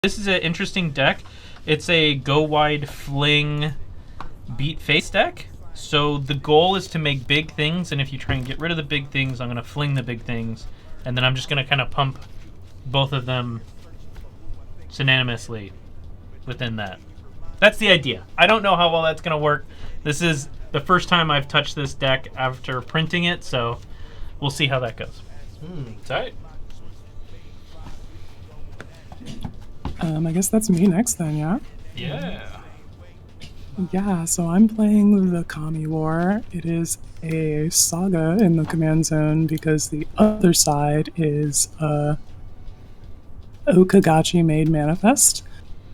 This is an interesting deck. It's a go wide fling beat face deck. So the goal is to make big things, and if you try and get rid of the big things, I'm going to fling the big things, and then I'm just going to kind of pump both of them synonymously within that. That's the idea. I don't know how well that's going to work. This is the first time I've touched this deck after printing it, so we'll see how that goes. Tight. I guess that's me next then, yeah? Yeah. Yeah, so I'm playing the Kami War. It is a saga in the command zone because the other side is Okagachi made Manifest.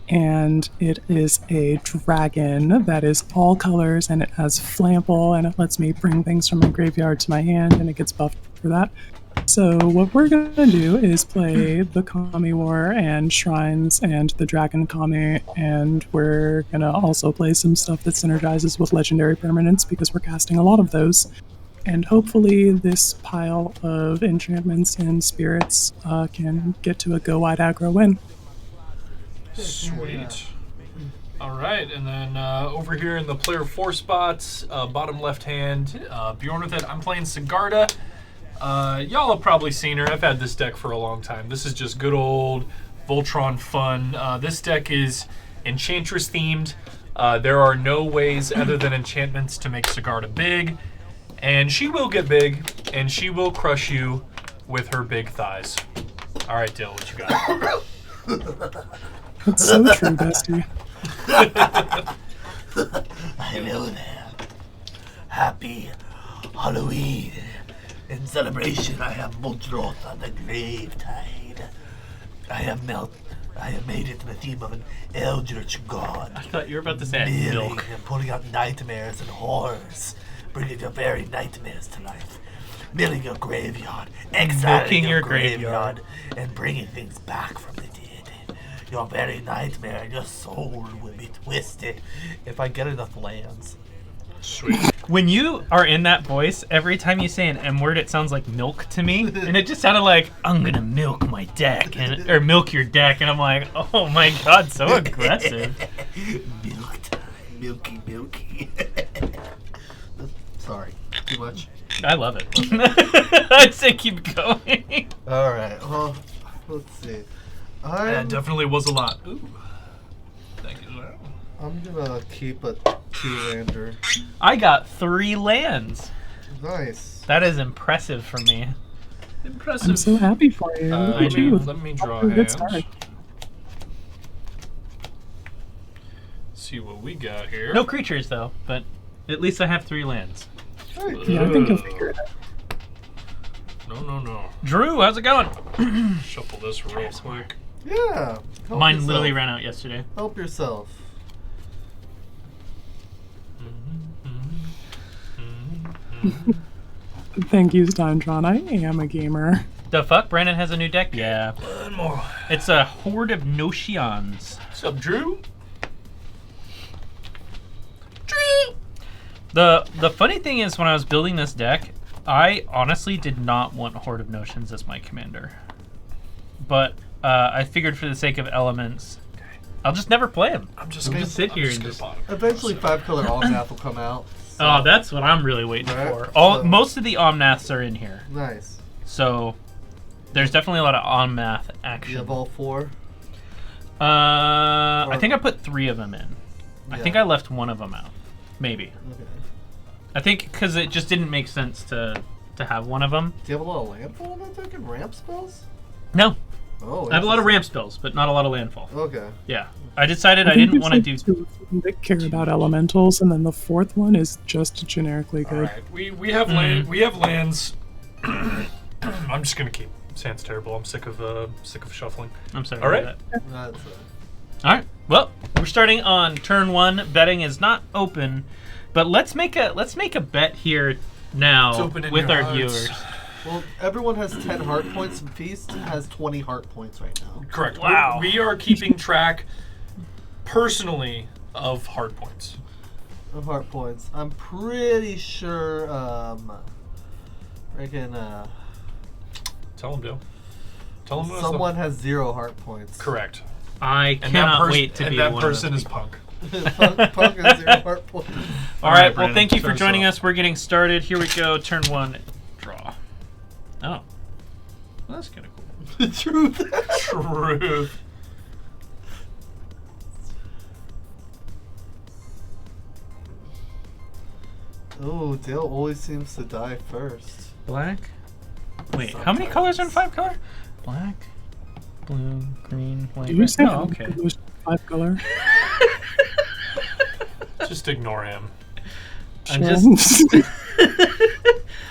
And it is a dragon that is all colors, and it has flample, and it lets me bring things from my graveyard to my hand, and it gets buffed for that. So what we're going to do is play the Kami War and Shrines and the Dragon Kami, and we're going to also play some stuff that synergizes with Legendary Permanents because we're casting a lot of those. And hopefully this pile of enchantments and spirits can get to a go-wide aggro win. Sweet. All right, and then over here in the player 4 spots, bottom left hand, Muldrotha. I'm playing Sigarda. Y'all have probably seen her. I've had this deck for a long time. This is just good old Voltron fun. This deck is Enchantress themed. There are no ways other than enchantments to make Sigarda big, and she will get big, and she will crush you with her big thighs. All right, Dill, what you got? That's so true, bestie. Hello there. Happy Halloween. In celebration, I have Muldrotha, the Grave Tide. I have made it the theme of an eldritch god. I thought you were about to say Milling milk. and putting out nightmares and horrors, bringing your very nightmares to life. Milling your graveyard, exiling your graveyard, and bringing things back from the dead. Your very nightmare and your soul will be twisted if I get enough lands. Sweet. When you are in that voice, every time you say an M word, it sounds like milk to me. And it just sounded like, I'm going to milk my deck, or milk your deck. And I'm like, oh my God, so aggressive. Milk time. Milky, milky. Sorry. Too much? I love it. I'd say keep going. Alright, well, let's see. That definitely was a lot. Ooh. Thank you. I'm gonna keep a 2-lander. I got 3 lands. Nice. That is impressive for me. Impressive. I'm so happy for you. Look at you. Let me draw Good hands. start. See what we got here. No creatures, though, but at least I have 3 lands. Yeah, I think you'll figure it out. No. Drew, how's it going? Shuffle this real quick. Yeah. Help Mine yourself. literally ran out yesterday. Help yourself. Thank you, Steintron. I am a gamer. The fuck? Brandon has a new deck? Yeah. One more. It's a Horde of Notions. What's up, Drew? The funny thing is, when I was building this deck, I honestly did not want Horde of Notions as my commander. But I figured for the sake of elements, I'll just never play him. I'm just We'll gonna just sit here and just... Eventually, 5-color Omnath will come out. So. Oh, that's what I'm really waiting Right. for. So- Most of the Omnaths are in here. Nice. So there's definitely a lot of Omnath You action. have all 4? I think I put 3 of them in. I Yeah. think I left 1 of them out. Maybe. Okay. I think because it just didn't make sense to have 1 of them. Do you have a lot of landfall in that deck and ramp spells? No. Oh, I have a lot of ramp spells, but not a lot of landfall. Okay. Yeah. I decided I think didn't there's want to like do... 2 of them that care about elementals, and then the 4th one is just generically All good. right. We have land. We have lands. I'm just gonna keep. Sounds terrible. I'm sick of shuffling. I'm sorry. All right. about That's that. All right. Well, we're starting on turn 1. Betting is not open, but let's make a bet here It's now open in with your our hearts. viewers. Well, everyone has 10 heart points, and Feast has 20 heart points right now. Correct. Wow. We are keeping track personally of hard points. Of heart points. I'm pretty sure, freaking, Tell him, Bill. Tell him someone has 0 heart points. Correct. I And cannot wait to and be that one person of is those. Punk. Punk has your heart point. All right, well, Brandon, thank you for start us joining off. us. We're getting started. Here we go. Turn 1, draw. Oh. Well, that's kind of cool. The truth. Truth. Oh, Dale always seems to die first. Black. Wait, how many colors in 5 color? Black, blue, green, white. Did you say No, okay. 5 color? Just ignore him. I'm just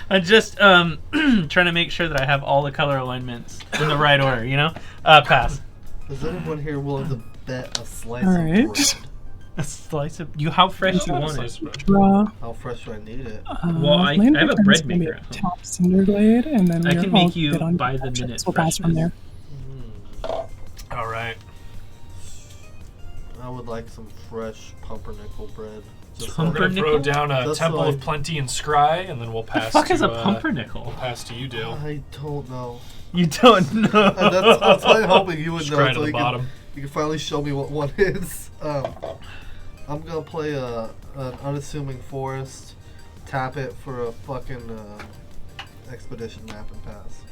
I'm just trying to make sure that I have all the color alignments in the right order, you know? Pass. Is anyone here willing to bet a slice All of right. bread? A slice of how fresh do you want it? Draw. How fresh do I need it? Well, I land have a return's bread gonna be maker a at home. Top cinder blade, and then I we're can all make you good on by the actions. minute We'll pass from there. All right. I would like some fresh pumpernickel bread. Just We're Pumper- gonna throw Pumpernickel? down a Just Temple like- of Plenty and Scry, and then we'll pass. The fuck to, is a We'll pumpernickel? pass to you, Dale. I don't know. You don't know. That's why I'm hoping you would know. Scry to So the you bottom. you can finally show me what one is. I'm gonna play an unassuming forest, tap it for a fucking expedition map and pass.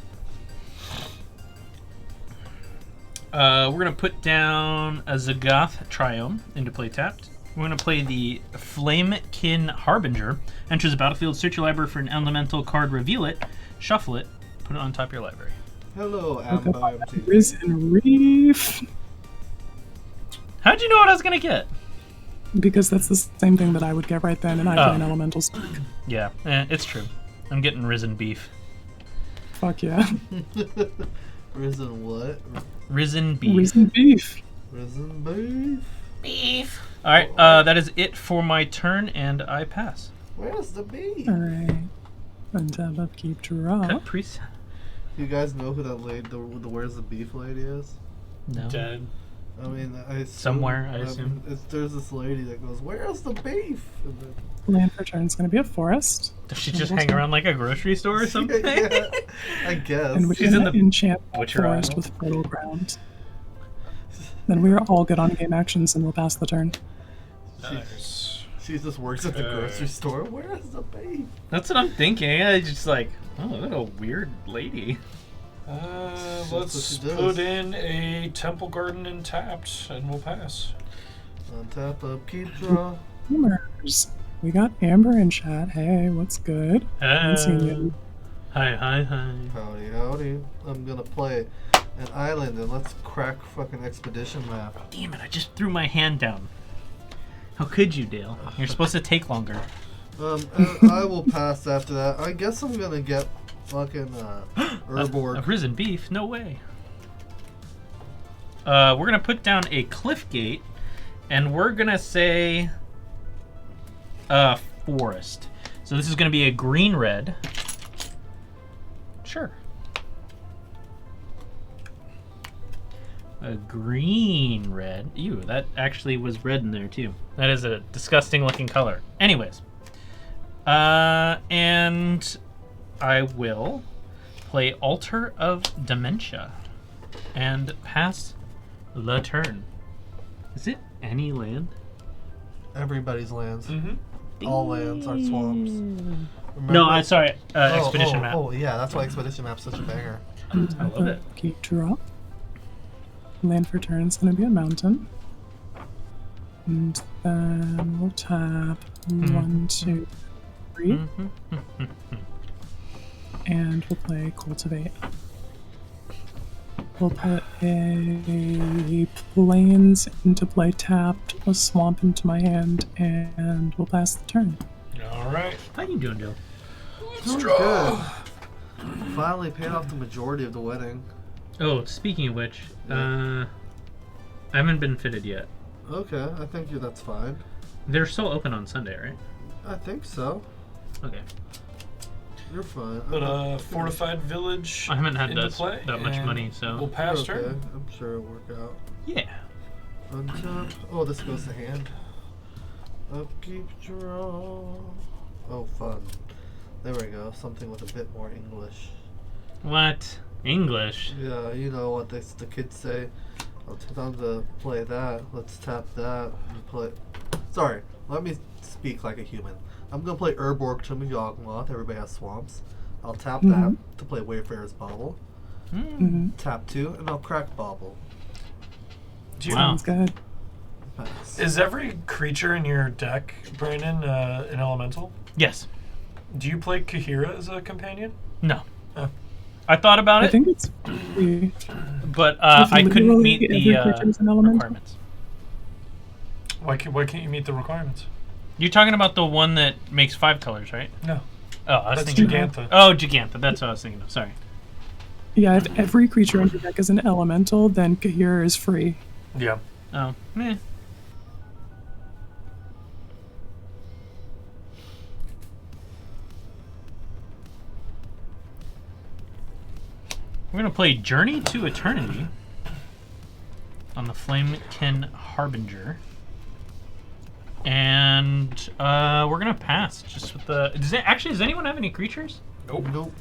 We're gonna put down a Zagath Triome into play tapped. We're gonna play the Flamekin Harbinger. Enters the battlefield, search your library for an elemental card, reveal it, shuffle it, put it on top of your library. Hello, Look up MT. Risen Reef. How'd you know what I was gonna get? Because that's the same thing that I would get right then, and I play an elemental spec. Yeah, it's true. I'm getting risen beef. Fuck yeah. Risen what? Risen beef. Risen beef. Risen beef. Beef. All right, that is it for my turn, and I pass. Where's the beef? Alright. Untap, upkeep, draw. Cut priest. You guys know who that lady, the Where's the Beef lady is? No. Dead. I mean, I assume, Somewhere, I assume. There's this lady that goes, "Where's the beef?" And then, Land for turn is going to be a forest. Does she just hang around like a grocery store or something? yeah, I guess. And we She's can in the enchant butcher forest aisle. with fertile ground. Then we are all good on game actions, and we'll pass the turn. Nice. She just works at the Okay. grocery store. Where's the beef? That's what I'm thinking. I just like, oh, what a weird lady. what Let's she does. put in a Temple Garden and tapped, and we'll pass. On tap, upkeep, draw. Gamers. We got Amber in chat. Hey, what's good? Haven't seen you. Hi. Howdy, howdy. I'm gonna play an island and let's crack fucking expedition map. Damn it! I just threw my hand down. How could you, Dale? You're supposed to take longer. And I will pass after that. I guess I'm gonna get fucking A Urborg. risen beef? No way. We're gonna put down a cliff gate, and we're gonna say forest. So this is gonna be a green red. Sure. A green red. Ew, that actually was red in there too. That is a disgusting looking color. Anyways. And I will play Altar of Dementia and pass the turn. Is it any land? Everybody's lands. Mm-hmm. All lands are swamps. Remember? No, I'm sorry. Expedition map. Oh, yeah, that's why Expedition Map's such a banger. I love it. Keep draw. Land for turn is going to be a mountain. And then we'll tap 1, 2, 3. And we'll play Cultivate. We'll put a plains into play tapped, a swamp into my hand, and we'll pass the turn. All right. How you doing, Joe? Doing good. Finally paid off the majority of the wedding. Oh, speaking of which, I haven't been fitted yet. Okay, I think that's fine. They're still open on Sunday, right? I think so. Okay. You're fine. Put a fortified village I haven't had into that play, much and money, so we'll pass You're okay. turn. I'm sure it'll work out. yeah. Untap. Oh, this goes to hand. Upkeep, draw. Oh, fun. There we go. Something with a bit more English. What? English? Yeah, you know what the kids say. I'll take time to play that. Let's tap that. And play. Sorry, let me speak like a human. I'm gonna play Urborg Tomb of Yawgmoth. Everybody has swamps. I'll tap that to play Wayfarer's Bauble. Tap 2, and I'll crack Bauble. Sounds good. Pass. Is every creature in your deck, Brandon, an elemental? Yes. Do you play Kahira as a companion? No. Oh. I thought about I it, think it's but I couldn't meet the element. requirements. Why can't you meet the requirements? You're talking about the one that makes 5 colors, right? No. Oh, I was That's thinking. Gigantha. Oh, Gigantha. That's what I was thinking of. Sorry. Yeah, if every creature in your deck is an elemental, then Kahira is free. Yeah. Oh, meh. We're gonna play Journey to Eternity on the Flamekin Harbinger, and we're gonna pass just with the. Does anyone have any creatures? Nope.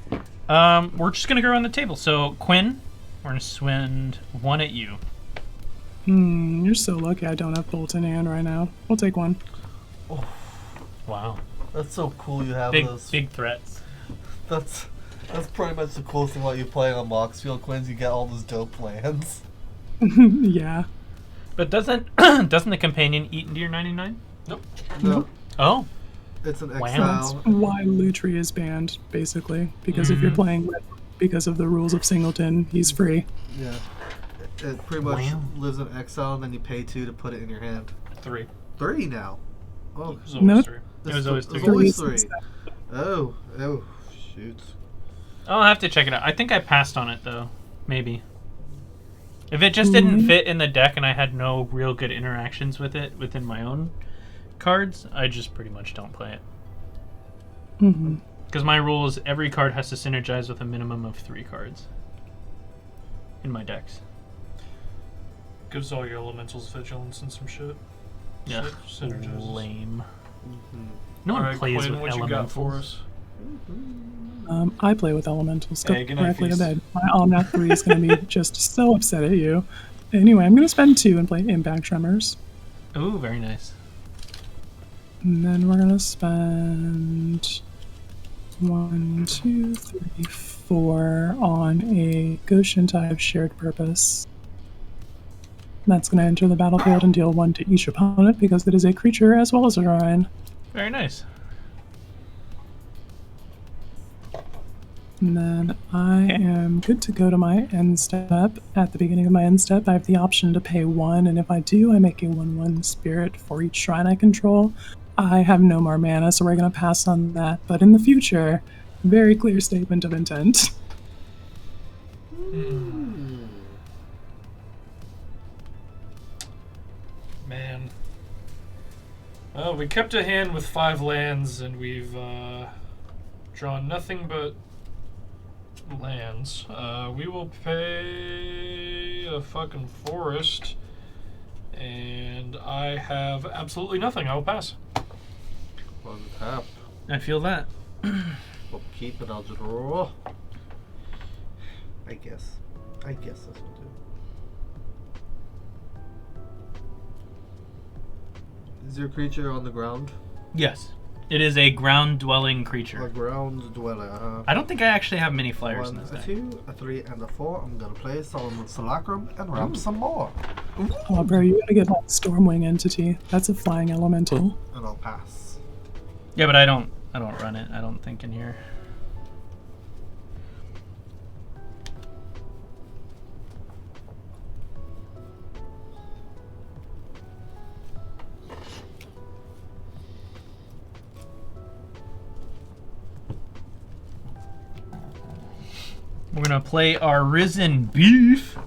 We're just gonna go around the table. So Quinn, we're gonna send 1 at you. You're so lucky I don't have Bolt in hand right now. We'll take 1. Wow. That's so cool you have Big those. threats. That's pretty much the coolest thing about you playing on Moxfield, Quinns. You get all those dope lands. Yeah. But doesn't the companion eat into your 99? Nope. No, Oh. it's an Wow. exile. Why Lutri is banned, basically. Because if you're playing with, because of the rules of Singleton, he's free. Yeah. It pretty much Wow. lives in exile, and then you pay 2 to put it in your hand. 3. 3 now. Oh, It was always No. 3. It was always 3. It's always Three. 3. Oh, shoot. I'll have to check it out. I think I passed on it though. Maybe. If it just didn't fit in the deck and I had no real good interactions with it within my own cards, I just pretty much don't play it. Because my rule is every card has to synergize with a minimum of 3 cards in my decks. Gives all your elementals vigilance and some shit. Yeah. Synergizes. Lame. No one Alright, plays Quinn, with what you got for elementals. us? I play with elementals. Go Hey, good night, directly to Feast. bed. My Omnath 3 is going to be just so upset at you. Anyway, I'm going to spend 2 and play Impact Tremors. Ooh, very nice. And then we're going to spend 1, 2, 3, 4 on a Goshen type shared purpose. That's going to enter the battlefield and deal 1 to each opponent because it is a creature as well as a shrine. Very nice. And then I am good to go to my end step. At the beginning of my end step, I have the option to pay 1, and if I do, I make a 1/1 spirit for each shrine I control. I have no more mana, so we're going to pass on that. But in the future, very clear statement of intent. Man. Well, we kept a hand with 5 lands, and we've drawn nothing but lands. We will pay a fucking forest, and I have absolutely nothing. I will pass. On tap. I feel that. We'll keep it. I'll draw. I guess this will do. Is your creature on the ground? Yes. It is a ground-dwelling A creature. ground dweller. I don't think I actually have many flyers in 1, this a deck. 2, a 3, and a 4. I'm gonna play Solomon Simulacrum and ramp some more. Oh, bro, you gotta get like Stormwing Entity. That's a flying elemental. And I'll pass. Yeah, but I don't run it. I don't think in here. We're gonna play our Risen Beef.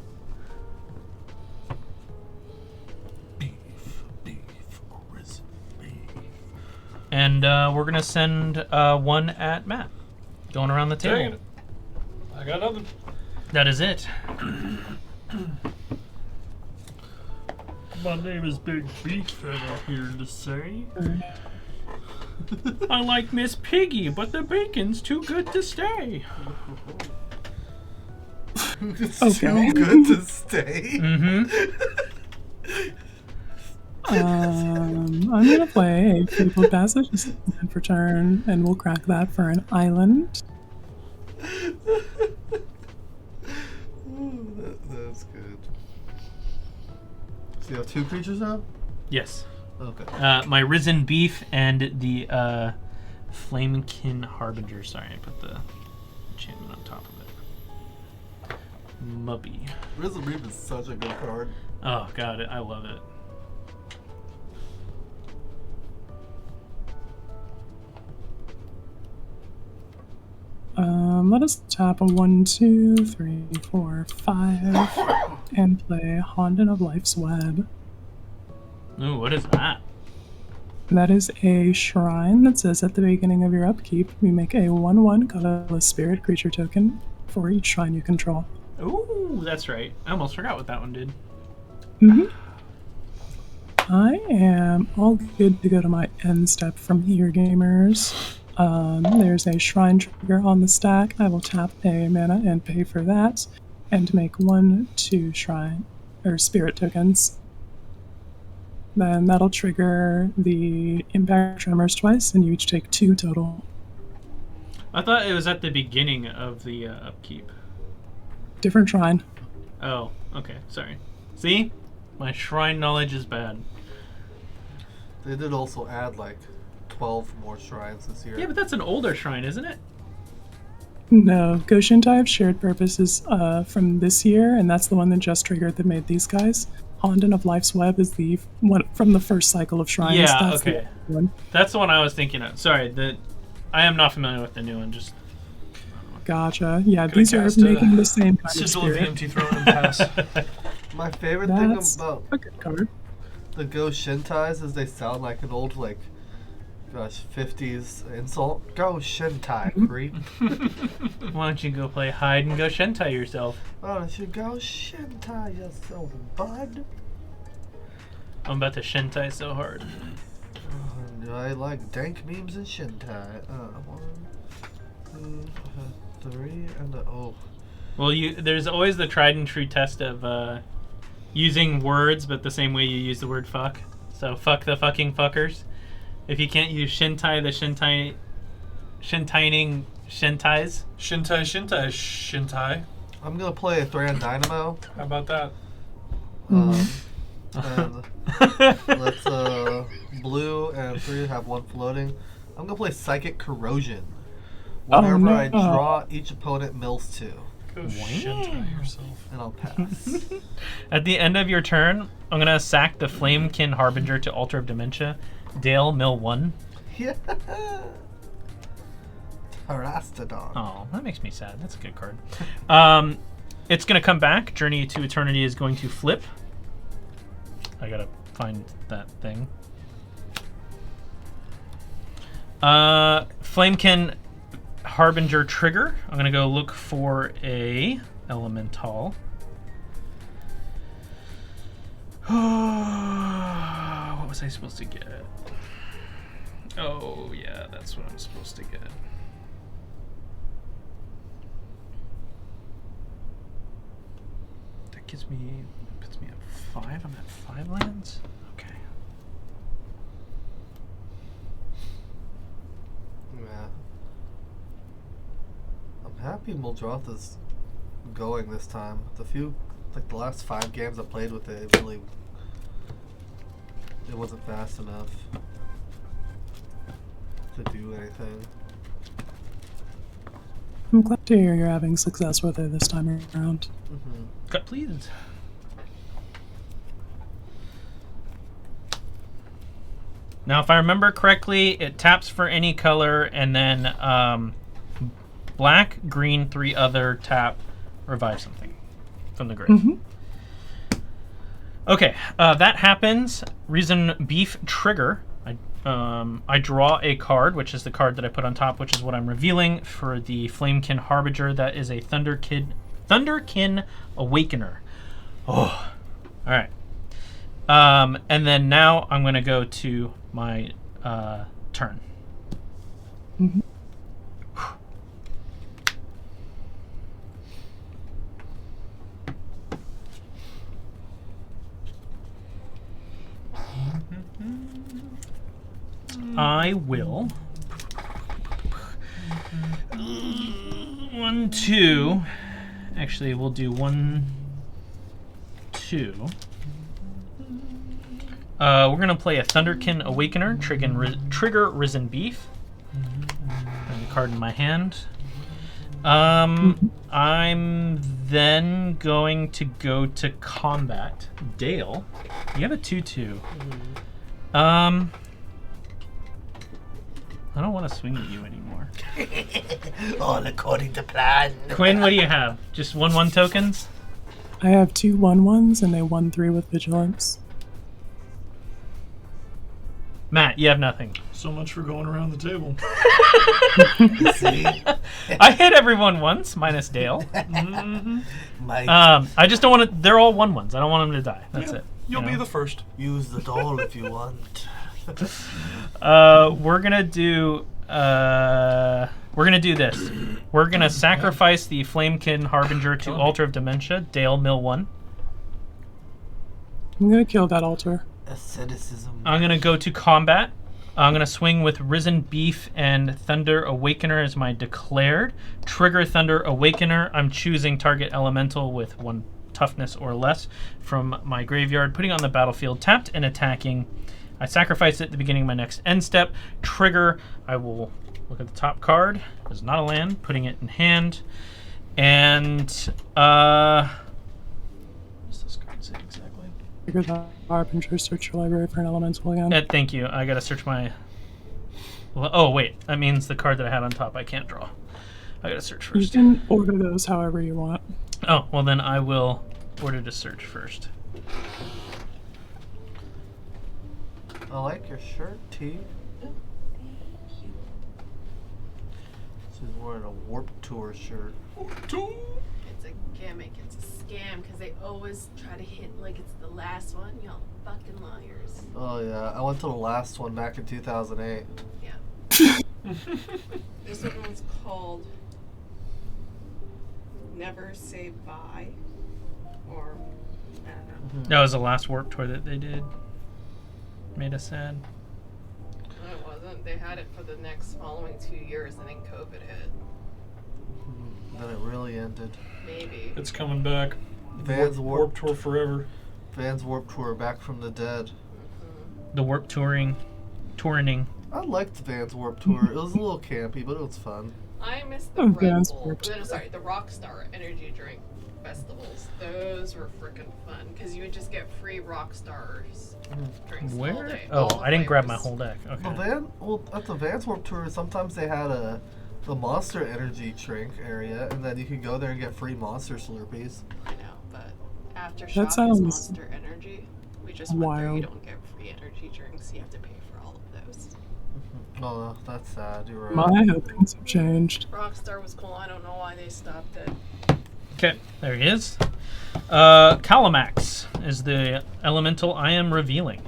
And we're gonna send 1 at Matt. Going around the Dang table. it. I got nothing. That is it. My name is Big Beef, and I'm here to say I like Miss Piggy, but the bacon's too good to stay. It's Okay. too good to stay. I'm gonna play a Fabled Passage and for turn, and we'll crack that for an island. That's good. So you have 2 creatures now? Yes. Okay. My Risen Beef and the Flamekin Harbinger. Sorry, I put the enchantment on top of it. Mubby. Risen Reef is such a good card. Oh, God, I love it. Let us tap a 1, 2, 3, 4, 5 and play Haunted of Life's Web. Ooh, what is that? That is a shrine that says at the beginning of your upkeep, you make a 1/1 colorless spirit creature token for each shrine you control. Ooh, that's right. I almost forgot what that one did. I am all good to go to my end step from here, gamers. There's a shrine trigger on the stack. I will tap a mana and pay for that, and make 1, 2 shrine or spirit tokens. Then that'll trigger the impact tremors twice, and you each take 2 total. I thought it was at the beginning of the upkeep. Different shrine. Oh, okay. Sorry. See? My shrine knowledge is bad. They did also add like 12 more shrines this year. Yeah, but that's an older shrine, isn't it? No, Goshintai of Shared Purpose is from this year, and that's the one that just triggered that made these guys. Haunted of Life's Web is the one from the first cycle of shrines. Yeah, That's okay. the one. That's the one I was thinking of. Sorry, I am not familiar with the new one. Just Gotcha. Yeah, Gonna these are cast making a the same kind of Sigil of the spirit. Empty Throne and pass. My favorite That's thing about a good card. the Go Shintais is they sound like an old, like, gosh, 50s insult. Go Shintai, creep. why don't you go play hide and go Shentai yourself? Why don't you go Shintai yourself, bud? I'm about to Shentai so hard. I like dank memes and Shintai. 1, 2, 3, and oh. Well, there's always the tried and true test of using words, but the same way you use the word fuck. So fuck the fucking fuckers. If you can't use Shintai, the Shintaining Shintais. Shintai. I'm gonna play a Thran Dynamo. How about that? And let's blue and 3 have 1 floating. I'm gonna play Psychic Corrosion. Whenever no. I draw, each opponent mills 2. Go Shintai yourself. And I'll pass. At the end of your turn, I'm gonna sack the Flamekin Harbinger to Altar of Dementia. Dale, mill 1. Yeah. Terastodon. Oh, that makes me sad. That's a good card. It's gonna come back. Journey to Eternity is going to flip. I gotta find that thing. Flamekin Harbinger trigger. I'm gonna go look for a Elemental. What was I supposed to get? Oh yeah, that's what I'm supposed to get. That puts me at 5. I'm at 5 lands. Okay. Yeah. I'm happy Muldrotha's going this time. The last 5 games I played with it, it wasn't fast enough to do anything. I'm glad to hear you're having success with it this time around. Cut, please. Now, if I remember correctly, it taps for any color, and then black, green, 3 other, tap, revive something from the grave. Okay, that happens. Reason Beef trigger. I draw a card, which is the card that I put on top, which is what I'm revealing for the Flamekin Harbinger. That is a Thunderkin Awakener. Oh, all right. And then now I'm going to go to my turn. I will. 1, 2. Actually, we'll do 1, 2. We're gonna play a Thunderkin Awakener, trigger Risen Beef. And the card in my hand. I'm then going to go to combat. Dale, you have a 2/2. I don't want to swing at you anymore. All according to plan. Quinn, what do you have? Just 1/1 tokens? I have 2 1/1s and a 1/3 with vigilance. Matt, you have nothing. So much for going around the table. See? I hit everyone once, minus Dale. Mike, I just don't want to. They're all 1/1s. I don't want them to die. That's it. You'll You be know? the first. use the doll if you want. We're gonna do. We're gonna do this. We're gonna sacrifice the Flamekin Harbinger to Altar of Dementia. Dale, mill 1. I'm gonna kill that altar. Asceticism. I'm gonna go to combat. I'm gonna swing with Risen Beef and Thunder Awakener as my declared. Trigger Thunder Awakener. I'm choosing target elemental with 1 toughness or less from my graveyard, putting it on the battlefield, tapped and attacking. I sacrifice it at the beginning of my next end step. Trigger. I will look at the top card. It's not a land. Putting it in hand. And what does this card say exactly? Figure that Harbinger, search your library for an elemental again. Thank you. I gotta search my. Well, oh wait, that means the card that I had on top I can't draw. I gotta search You first. can order those however you want. Oh well, then I will order to search first. I like your shirt, T. She's wearing a Warp Tour shirt. It's a gimmick. It's a scam because they always try to hit like it's the last one. Y'all fucking liars. Oh yeah, I went to the last one back in 2008. Yeah. This one was called Never Say Bye. Or, I don't know. That was the last warp tour that they did. Made us sad. No, it wasn't. They had it for the next following 2 years and then COVID hit. Then it really ended. Maybe. It's coming back. Vans Warp Warp Tour forever. Vans Warp Tour, back from the dead. The warp touring. I liked Vans Warp Tour. It was a little campy, but it was fun. I missed the Oh, Red Vans Bull. Warped. No, sorry, the Rockstar energy drink festivals. Those were freaking fun because you would just get free Rockstars drinks all Where? day. Oh, all I didn't grab my flavors. whole deck. The Okay. at the Vans Warp Tour, sometimes they had the Monster Energy drink area, and then you could go there and get free Monster Slurpees. I know, but Aftershock That is sounds Monster Energy. We just went there. You wild. don't get free energy drinks. You have to pay for all of those. Oh, that's sad. You're right. My, how things have changed. Rockstar was cool. I don't know why they stopped it. Okay, there he is. Calamax is the elemental I am revealing.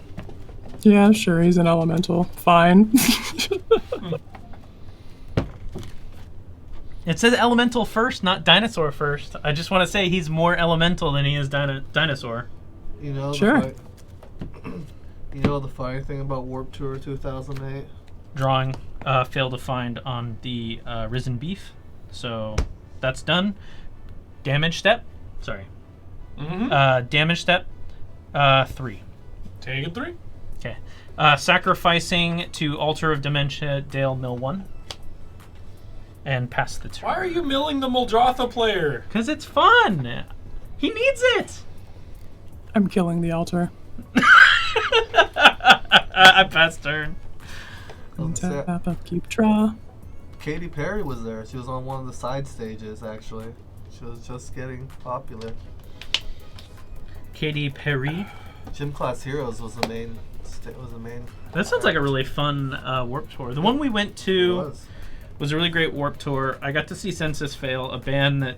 Yeah, sure, he's an elemental. Fine. It says elemental first, not dinosaur first. I just want to say he's more elemental than he is dinosaur. You know, Sure. You know the funny thing about Warp Tour 2008? Drawing failed to find on the Risen Beef. So that's done. Damage step. Sorry. Damage step 3. Take it 3. Okay. Sacrificing to Altar of Dementia, Dale mill 1. And pass the turn. Why are you milling the Muldrotha player? Because it's fun. He needs it. I'm killing the altar. I passed turn. Tap up, keep draw. Katy Perry was there. She was on one of the side stages, actually. She was just getting popular. Katy Perry. Gym Class Heroes was the main. That sounds like a really fun warp tour. The one we went to It was a really great warp tour. I got to see Census Fail, a band that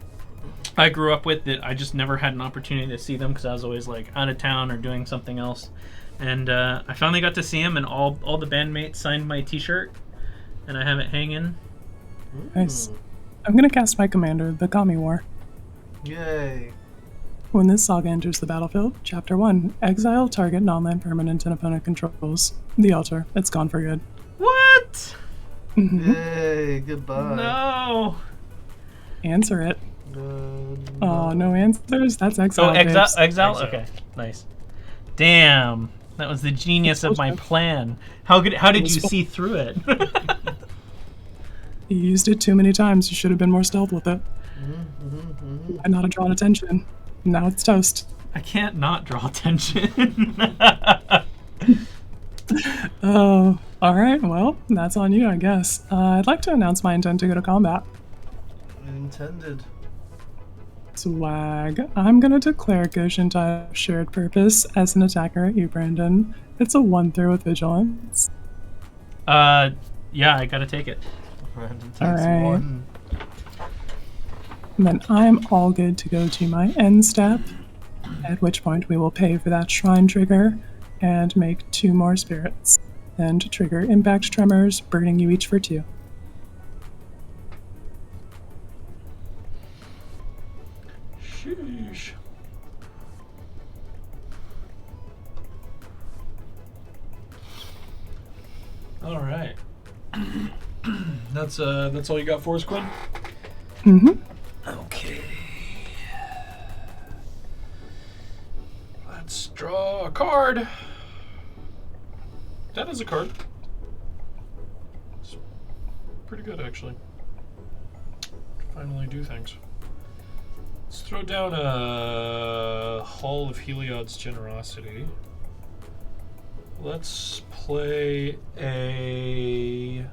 I grew up with that I just never had an opportunity to see them because I was always like out of town or doing something else. And I finally got to see them, and all the bandmates signed my T-shirt, and I have it hanging. Nice. I'm gonna cast my commander, the Kami War. Yay. When this saga enters the battlefield, Chapter 1, exile target non-land permanent and opponent controls. The altar, it's gone for good. What? Yay, goodbye. No. Answer it. No. Oh, no answers? That's exile. Oh, exile. babes. Exile. Exile. Okay, nice. Damn, that was the genius of my plan. How did you see through it? You used it too many times. You should have been more stealth with it. And not have drawn attention. Now it's toast. I can't not draw attention. Oh, all right. Well, that's on you, I guess. I'd like to announce my intent to go to combat. Intended. Swag. I'm gonna declare Goshen type shared purpose as an attacker at you, Brandon. It's a 1-through with vigilance. Yeah, I gotta take it. Brandon takes Alright. 1. And then I'm all good to go to my end step, at which point we will pay for that shrine trigger and make 2 more spirits. And trigger impact tremors, burning you each for 2. Sheesh. All right. That's all you got for us, Quinn? Okay. Let's draw a card. That is a card. It's pretty good, actually. Finally do things. Let's throw down a Hall of Heliod's Generosity. Let's play a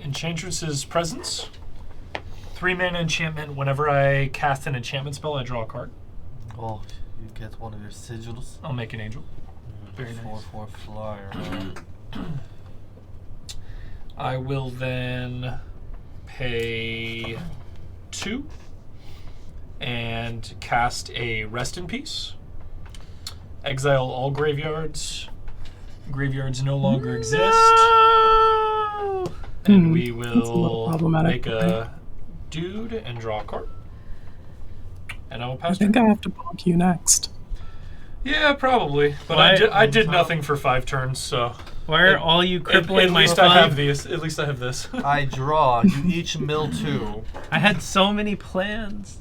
Enchantress's Presence. 3-mana enchantment. Whenever I cast an enchantment spell, I draw a card. Oh, you get one of your sigils. I'll make an angel. Very nice. 4/4 flyer. I will then pay 2 and cast a Rest in Peace. Exile all graveyards. Graveyards no longer exist. And we That's a little will problematic. make a dude and draw a card. And I will I pass think turn. I have to bonk you next. Yeah, I did nothing for 5 turns, so Why are all you crippling at my least I have fun? these. At least I have this. I draw. You each mill 2. I had so many plans.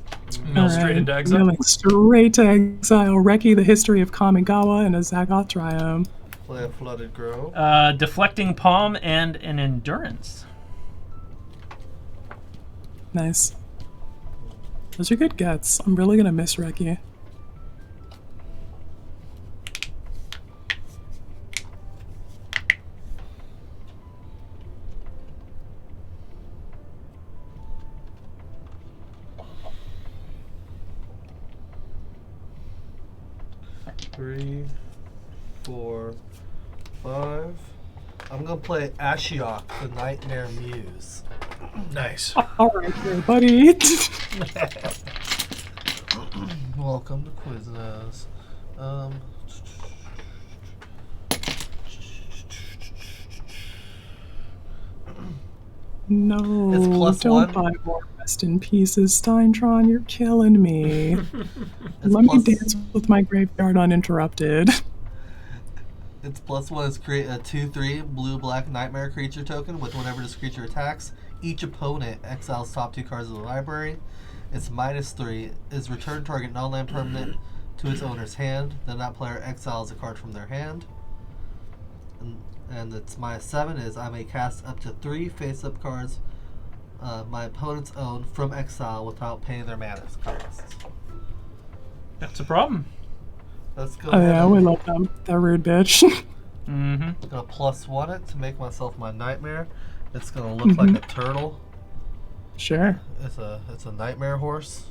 Mill straight into exile. Milling straight to exile. Reki, the history of Kamigawa, and a Zagoth Triome. Play a Flooded Grove. Deflecting Palm and an Endurance. Nice. Those are good gets. I'm really gonna miss Reki. Three, 4, 5. I'm gonna play Ashiok, the Nightmare Muse. Nice. Alright, here, buddy. Welcome to Quiznos. No, It's plus don't 1. buy more Rest in Pieces, Steintron. You're killing me. Let me plus- dance with my graveyard uninterrupted. Its +1 is create a 2/3 blue-black nightmare creature token with whenever this creature attacks, each opponent exiles top 2 cards of the library. Its -3 is return target non-land permanent to its owner's hand. Then that player exiles a card from their hand. And its -7 is I may cast up to 3 face-up cards my opponent's own from exile without paying their mana costs. That's a problem. Let's go Oh ahead yeah, and we love them. That rude bitch. Mm-hmm. I'm gonna +1 it to make myself my nightmare. It's gonna look like a turtle. Sure. It's a nightmare horse.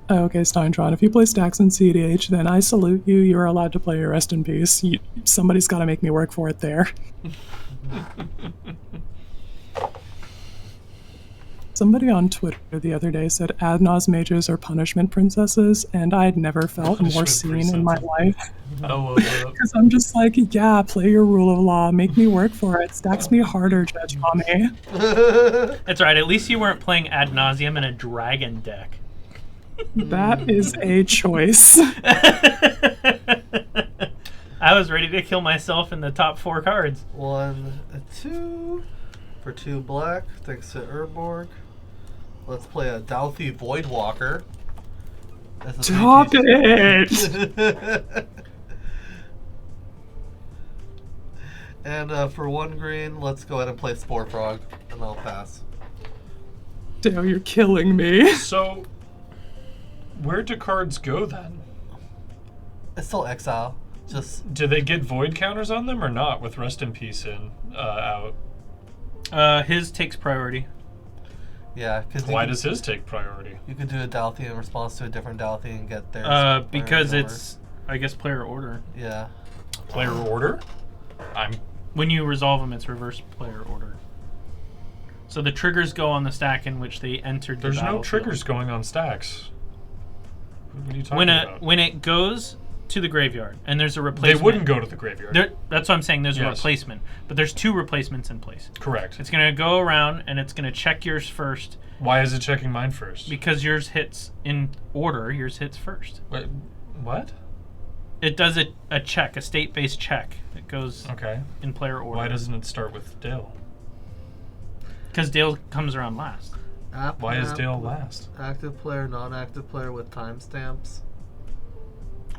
Oh, okay, Steintron. If you play stacks in CDH, then I salute you. You're allowed to play your Rest in Peace. Somebody's got to make me work for it there. Somebody on Twitter the other day said Adnaz mages are punishment princesses, and I'd never felt more Punishment seen in my life. Oh, Because I'm just like, yeah, play your rule of law, make me work for it, stacks me harder, Judge Mommy. That's right. At least you weren't playing ad nauseum in a dragon deck. That is a choice. I was ready to kill myself in the top 4 cards. 1, 2 for 2 black. Thanks to Urborg. Let's play a Douthie Voidwalker. Stop it! And for 1 green, let's go ahead and play Spore Frog, and I'll pass. Damn, you're killing me. So, where do cards go then? It's still exile. Just Do they get void counters on them or not with Rest in Peace in out? His takes priority. yeah. Cause Why does his take priority? you could do a Douthie in response to a different Douthie and get theirs? Because priority it's, I guess, player order. over. Yeah. Player order? When you resolve them, it's reverse player order. So the triggers go on the stack in which they entered the There's no battlefield. triggers going on stacks. What are you talking When about? when it goes to the graveyard and there's a They replacement. wouldn't go to the graveyard. That's what I'm saying. There's a Yes. replacement, but there's 2 replacements in place. Correct. It's gonna go around and it's gonna check yours first Why is it checking mine first? because yours hits in order. Yours hits first. Wait, what? It does a check, a state-based check. It goes Okay. in player order. Why doesn't it start with Dale? Because Dale comes around last. App Why is map, Dale last? Active player, non-active player with timestamps.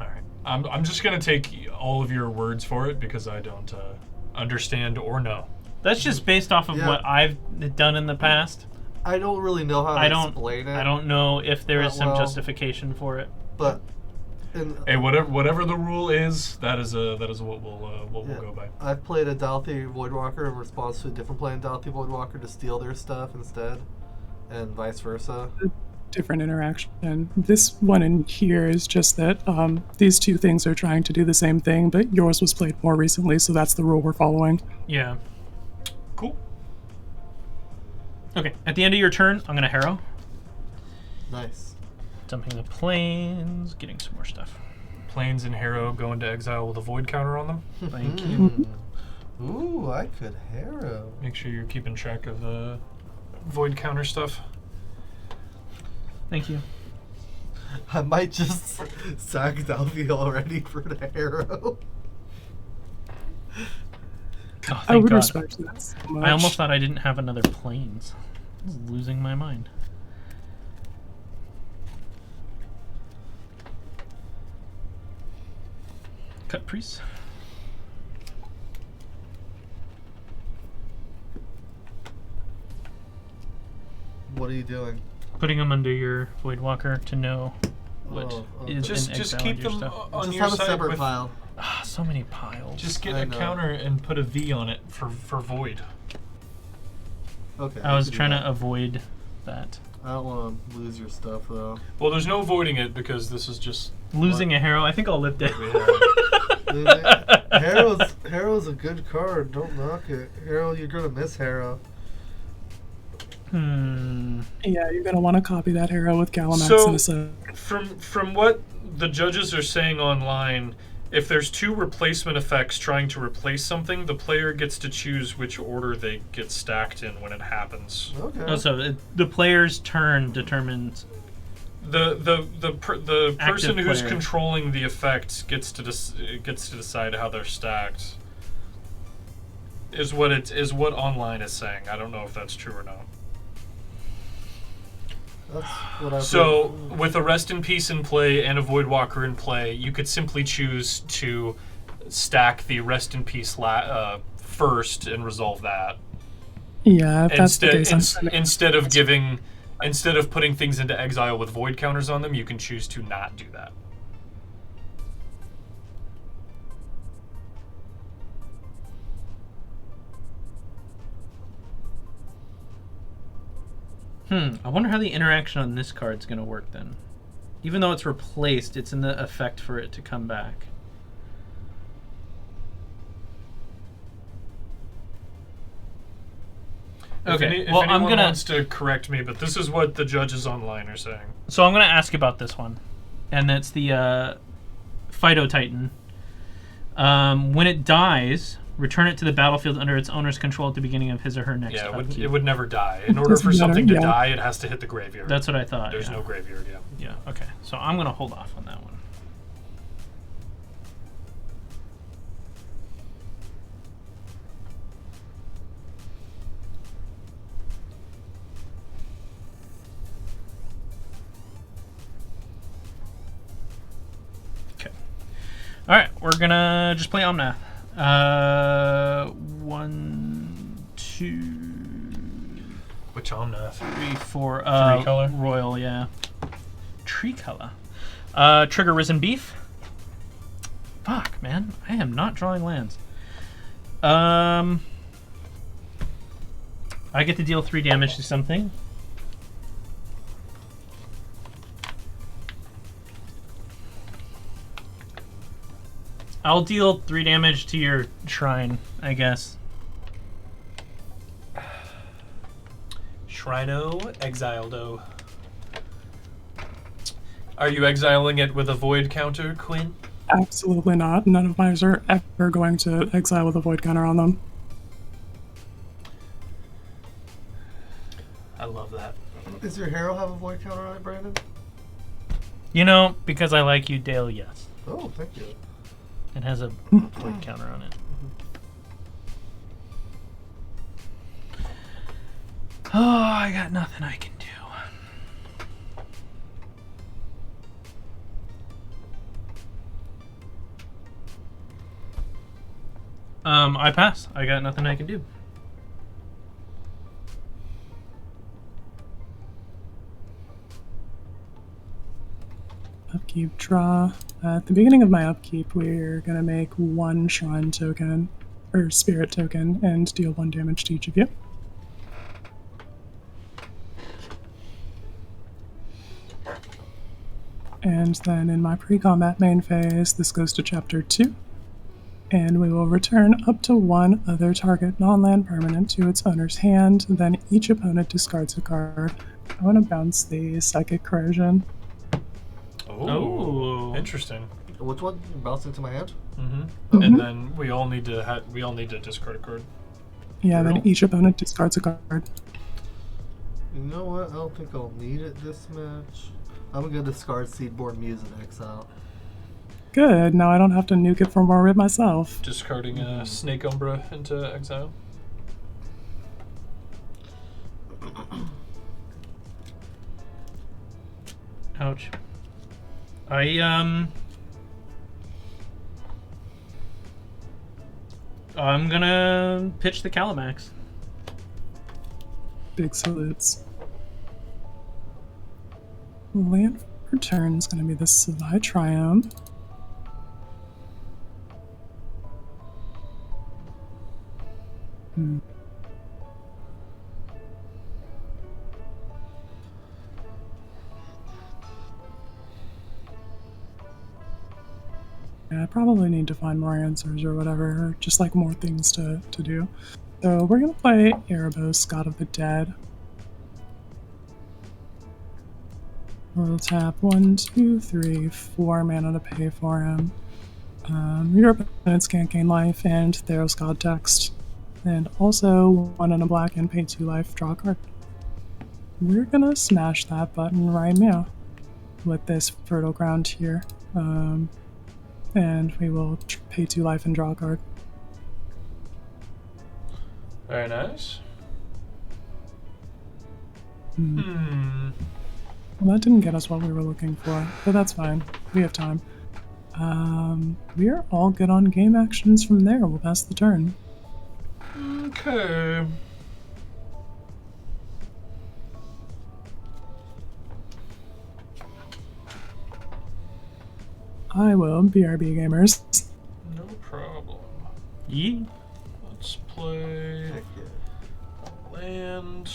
All right. I'm just gonna take all of your words for it because I don't understand or know. That's just based off of Yeah. what I've done in the past. I don't really know how to I don't. explain it. I don't know if there is some well. justification for it. But in, Hey, whatever the rule is, that is what we'll Yeah. go by. I've played a Douthie Voidwalker in response to a different playing Douthie Voidwalker to steal their stuff instead, and vice versa. Different interaction. This one in here is just that these 2 things are trying to do the same thing, but yours was played more recently, so that's the rule we're following. Yeah. Cool. Okay. At the end of your turn, I'm gonna harrow, Nice. dumping the planes, getting some more stuff. Plains and Harrow go into exile with a void counter on them. Thank you. Ooh, I could harrow. Make sure you're keeping track of the void counter stuff. Thank you. I might just sack Douthie already for the harrow. Oh, I would God. respect that so much. I almost thought I didn't have another planes. I was losing my mind. Cut priest. What are you doing? Putting them under your Voidwalker to know what Oh, is okay. Just in exile keep and your them stuff. on Just your have a side separate with, pile. Ah, so many piles. Just get I a know. counter and put a V on it for void. Okay. I was can do trying that. to avoid that. I don't want to lose your stuff though. Well, there's no avoiding it because this is just Losing a harrow, I think I'll live dead. Harrow's a good card. Don't knock it. Harrow, you're gonna miss Harrow. Yeah, you're gonna want to copy that harrow with Galamax So- in a sec. From what the judges are saying online, if there's 2 replacement effects trying to replace something, the player gets to choose which order they get stacked in when it happens. Okay. Oh, so the player's turn determines. The person who's player. controlling the effect gets to decide how they're stacked. Is what online is saying. I don't know if that's true or not. That's what I've So, heard. with a Rest in Peace in play and a Voidwalker in play, you could simply choose to stack the Rest in Peace first and resolve that. Yeah, if that's the case, I'm sending- Instead of putting things into exile with void counters on them, you can choose to not do that. I wonder how the interaction on this card's gonna work then. Even though it's replaced, it's in the effect for it to come back. Okay, If well, anyone I'm gonna. wants to correct me, but this is what the judges online are saying. So I'm gonna ask about this one, and that's the Phyto Titan. When it dies, Return it to the battlefield under its owner's control at the beginning of his or her next Yeah, upkeep. it would never die. In order Doesn't for something matter, to yeah. die, it has to hit the graveyard. That's what I thought. There's yeah. no graveyard, yeah. Yeah, okay. So I'm going to hold off on that one. Okay. All right, we're going to just play Omnath. 1, 2, Which Omnath? 3, 4. Three-color? Royal, yeah. Tree color. Trigger Risen Beef. Fuck, man. I am not drawing lands. I get to deal 3 damage to something. I'll deal 3 damage to your shrine, I guess. Shrino Exildo. Are you exiling it with a void counter, Quinn? Absolutely not. None of mine are ever going to exile with a void counter on them. I love that. Does your hero have a void counter on it, Brandon? You know, because I like you, Dale, yes. Oh, thank you. It has a void counter on it. Oh, I got nothing I can do. I pass. I got nothing I can do. Upkeep, draw. At the beginning of my upkeep, we're going to make 1 shrine token, or spirit token, and deal 1 damage to each of you. And then in my pre-combat main phase, this goes to chapter 2. And we will return up to 1 other target non-land permanent to its owner's hand. Then each opponent discards a card. I want to bounce the Psychic Corrosion. Oh, interesting. Which one? Bouncing to my hand? Mm-hmm. And then we all need to discard a card. Yeah, then Brutal. each opponent discards a card. You know what? I don't think I'll need it this match. I'm gonna discard Seedborn Muse in exile. Good, now I don't have to nuke it for more rid myself. Discarding a Snake Umbra into exile. Ouch. I'm gonna pitch the Calamax. Big salutes. Land for turn is going to be the Savai Triumph. Yeah, I probably need to find more answers or whatever, or just like more things to do. So we're going to play Erebos, God of the Dead. We'll tap 1, 2, 3, 4 mana to pay for him. Your opponents can't gain life, and Theros God text. And also 1 and a black and pay 2 life, draw a card. We're gonna smash that button right now with this Fertile Ground here. And we will pay 2 life and draw a card. Very nice. Well, that didn't get us what we were looking for, but that's fine. We have time. We are all good on game actions from there. We'll pass the turn. Okay. I will, BRB gamers. No problem. Yee. Let's play Heck yeah. land.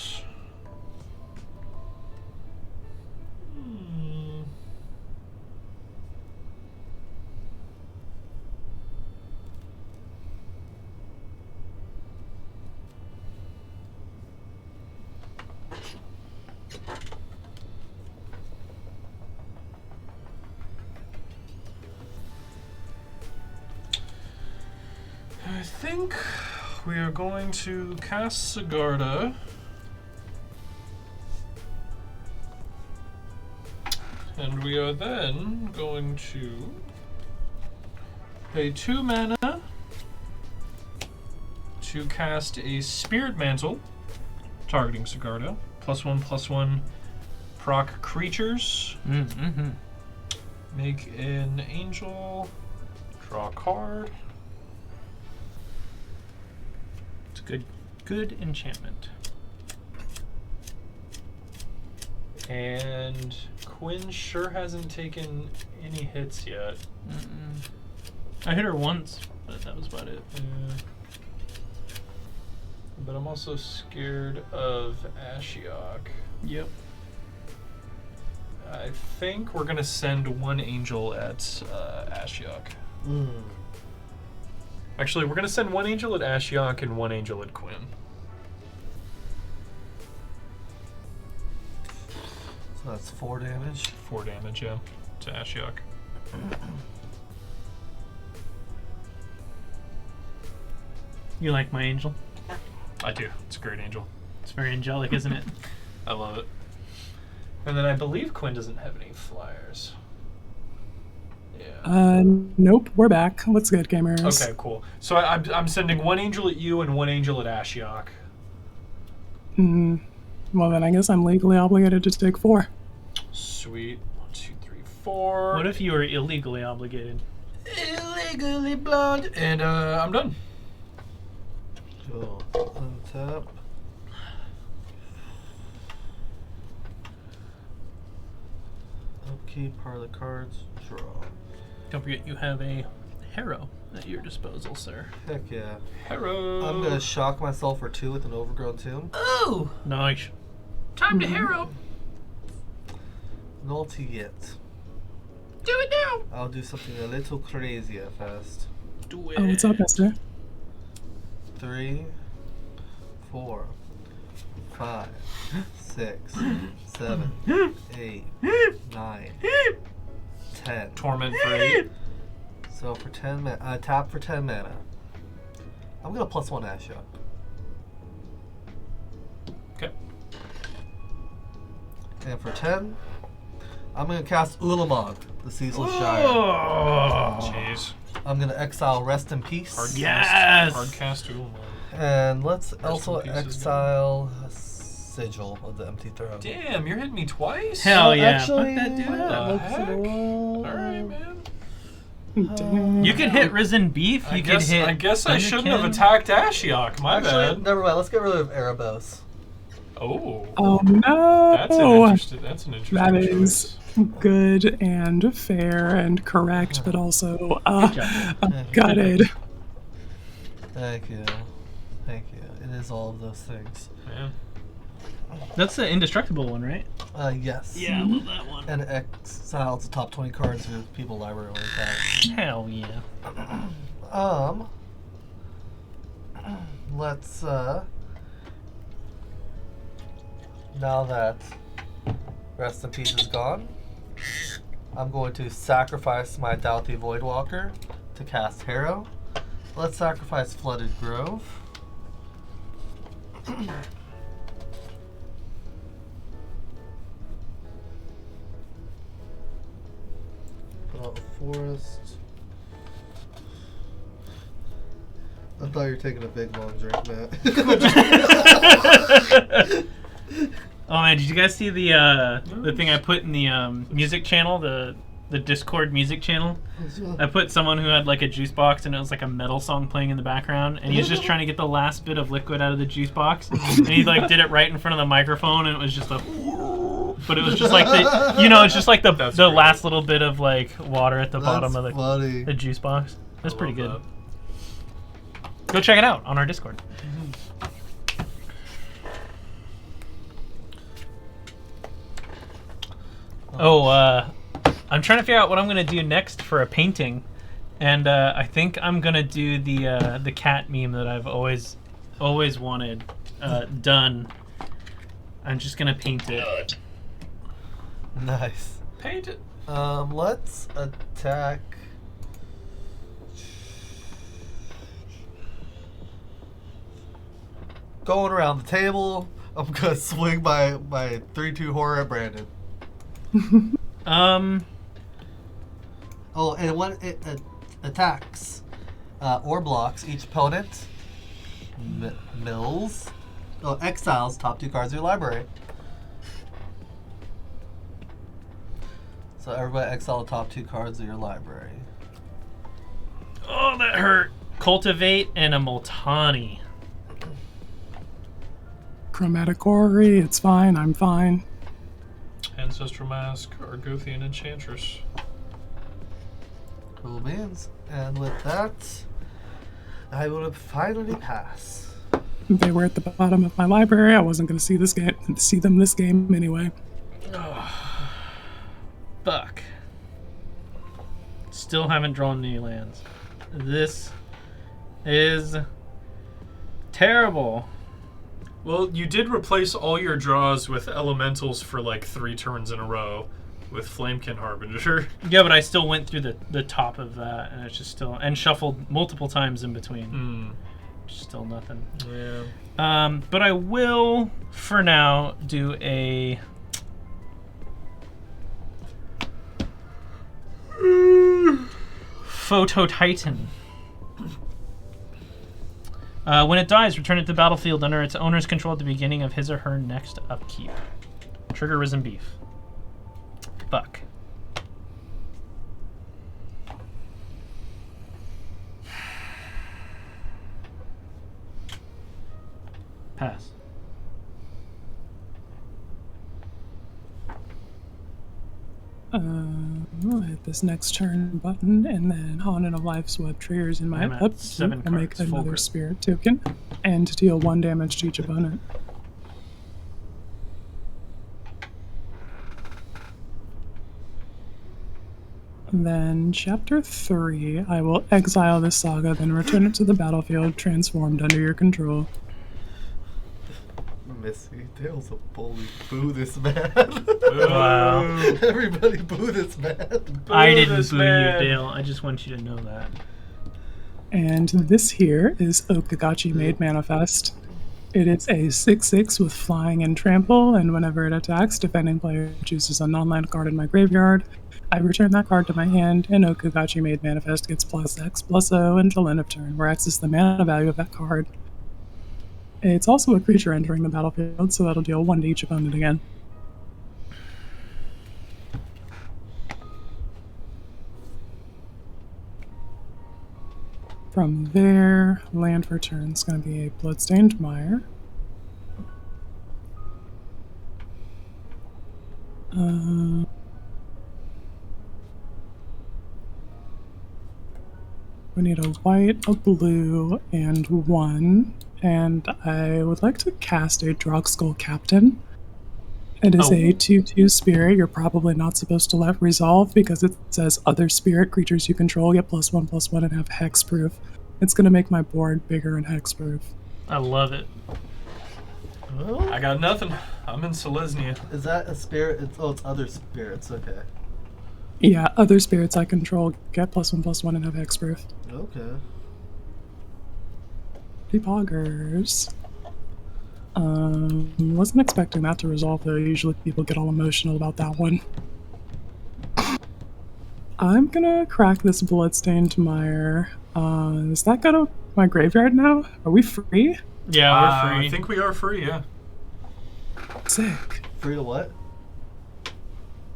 I think think we are going to cast Sigarda. And we are then going to pay 2 mana to cast a Spirit Mantle, targeting Sigarda. +1/+1 proc creatures. Mm-hmm. Make an angel. Draw a card. It's a good enchantment. And Quinn sure hasn't taken any hits yet. I hit her once, but that was about it. Yeah. But I'm also scared of Ashiok. Yep. I think we're gonna send 1 angel at Ashiok. Actually, we're gonna send 1 angel at Ashiok and 1 angel at Quinn. So that's 4 damage. 4 damage, yeah, to Ashiok. You like my angel? I do. It's a great angel. It's very angelic, isn't it? I love it. And then I believe Quinn doesn't have any flyers. Yeah. Nope, we're back. What's good, gamers? Okay, cool. So I'm sending 1 angel at you and 1 angel at Ashiok. Well, then I guess I'm legally obligated to take 4. Sweet. 1, 2, 3, 4. What if you were illegally obligated? Illegally blonde. And I'm done. Cool. Untap. Upkeep, part of the cards, draw. Don't forget you have a Harrow at your disposal, sir. Heck yeah. Harrow. I'm gonna shock myself for 2 with an overgrown tomb. Oh! Nice. Time to Harrow. Naughty yet. Do it now. I'll do something a little crazy at first. Do it. Oh, what's up, mister? 3, 4, 5, 6, 7, 8, 9, 10. Torment for 8. So for 10 mana, tap for 10 mana. I'm gonna +1 Ashiok. Okay. And for 10, I'm gonna cast Ulamog, the Ceaseless Shire. Oh! Jeez. I'm gonna exile Rest in Peace. Hard Yes! Hard cast Ulamog. And let's also in peace is exile a Sigil of the Empty Throne. Damn, you're hitting me twice? Hell yeah. Actually, Fuck that dude up. once in a while. Alright, man. Damn. You could hit Risen Beef. You could hit. I guess I shouldn't have Thunderkin. attacked Ashiok. My Actually, bad. never mind. Let's get rid of Erebos. Oh. Oh no! That's an interesting That choice. is good and fair and correct, but also gutted. Thank you. Thank you. It is all of those things. Yeah. That's the indestructible one, right? Yes. Yeah, I love that one. And exile the top 20 cards of people library only pack. Hell yeah. Let's now that Rest in Peace is gone, I'm going to sacrifice my Doughty Voidwalker to cast Harrow. Let's sacrifice Flooded Grove. Put out a forest. I thought you were taking a big long drink, Matt. Oh man, did you guys see the thing I put in the music channel, the Discord music channel? I put someone who had like a juice box and it was like a metal song playing in the background, and he was just trying to get the last bit of liquid out of the juice box, and he like did it right in front of the microphone, and it was just a. But it was just like the, it's just like the last little bit of like water at the bottom of the juice box. That's pretty good. That. Go check it out on our Discord. I'm trying to figure out what I'm gonna do next for a painting, and I think I'm gonna do the cat meme that I've always wanted done. I'm just gonna paint it. Nice. Paint it. Let's attack. going around the table. I'm gonna swing my 3/2 horror at Brandon. Oh, and when it attacks or blocks each opponent, exiles top 2 cards of your library. So everybody exile the top 2 cards of your library. Oh, that hurt. Cultivate and a Multani. Chromatic Orrery, it's fine, I'm fine. Ancestral Mask, Argothian Enchantress. Cool beans. And with that, I will finally pass. They were at the bottom of my library. I wasn't going to see them this game anyway. Fuck. Still haven't drawn any lands. This is terrible. Well, you did replace all your draws with elementals for like 3 turns in a row with Flamekin Harbinger. Yeah, but I still went through the top of that, and it's just still... And shuffled multiple times in between. Still nothing. Yeah. But I will, for now, do a... Photo Titan. When it dies, return it to the battlefield under its owner's control at the beginning of his or her next upkeep. Trigger Risen Beef. Fuck. Pass. I'll hit this next turn button, and then Haunted of Life's Web triggers in my I'm at upkeep 7 and make cards, full another grip. spirit token, and deal 1 damage to each opponent. And then Chapter 3, I will exile this saga, then return it to the battlefield, transformed under your control. Missy, Dale's a bully. Boo this man. Wow. Everybody boo this man. I didn't this boo you, man. Dale. I just want you to know that. And this here is Okagachi Made Manifest. It is a 6/6 with flying and trample, and whenever it attacks, defending player chooses a non-land card in my graveyard. I return that card to my hand, and Okagachi Made Manifest gets +X/+0 until end of turn, where X is the mana value of that card. It's also a creature entering the battlefield, so that'll deal 1 to each opponent again. From there, land for turn is going to be a Bloodstained Mire. We need a white, a blue, and 1. And I would like to cast a Drogskull Captain. It is a 2/2 spirit. You're probably not supposed to let resolve because it says other spirit creatures you control get +1/+1 and have hexproof. It's going to make my board bigger and hexproof. I love it. I got nothing. I'm in Selesnya. Is that a spirit? It's other spirits. Okay. Yeah, other spirits I control get +1/+1 and have hexproof. Okay. Poggers. Wasn't expecting that to resolve though. Usually people get all emotional about that one. I'm gonna crack this Bloodstained Mire. Is that go to my graveyard now? Are we free? Yeah, we're free. I think we are free, yeah. Sick. Free to what?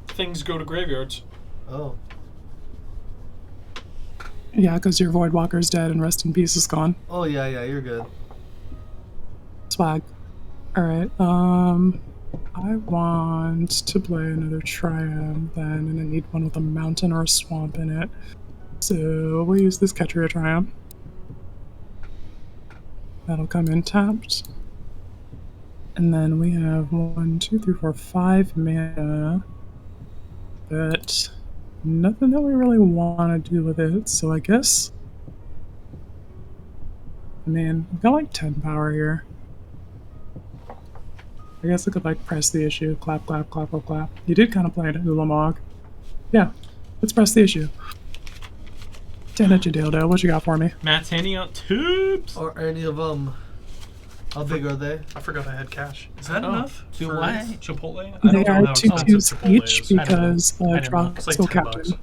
Things go to graveyards. Oh. Yeah, because your Voidwalker's dead and Rest in Peace is gone. Oh yeah, you're good. Swag. Alright, I want to play another Triumph then, and I need one with a mountain or a swamp in it. So we'll use this Ketria Triumph. That'll come in tapped. And then we have 1, 2, 3, 4, 5 mana. But nothing that we really want to do with it, so I guess... Man, we've got like 10 power here. I guess I could like press the issue. Clap, clap, clap, clap, clap. You did kind of play an Ulamog. Yeah, let's press the issue. 10 at your dildo. What you got for me? Matt's handing out tubes. Or any of them. How big are they? I forgot I had cash. Is that Oh, enough two for ones? Chipotle? I They don't know are how two expensive twos Chipotle each is. I don't know. because I don't know. It's like Troxel $10. Captain.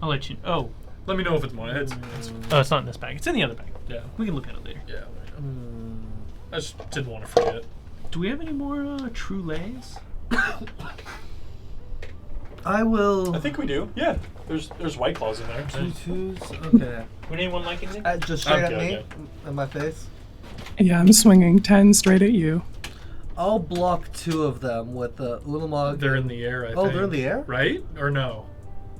I'll let you. Oh, Let me know if it's more. It's oh, it's not in this bag. It's in the other bag. yeah. We can look at it later. Yeah. I just didn't want to forget. Do we have any more True Lays? I will. I think we do. Yeah. There's White Claws in there. Two twos. Okay. Would anyone like anything? Just straight I'm at me, good, in my face. Yeah, I'm swinging 10 straight at you. I'll block two of them with the Ulamog. They're in the air, I think. Oh, they're in the air? Right? Or no?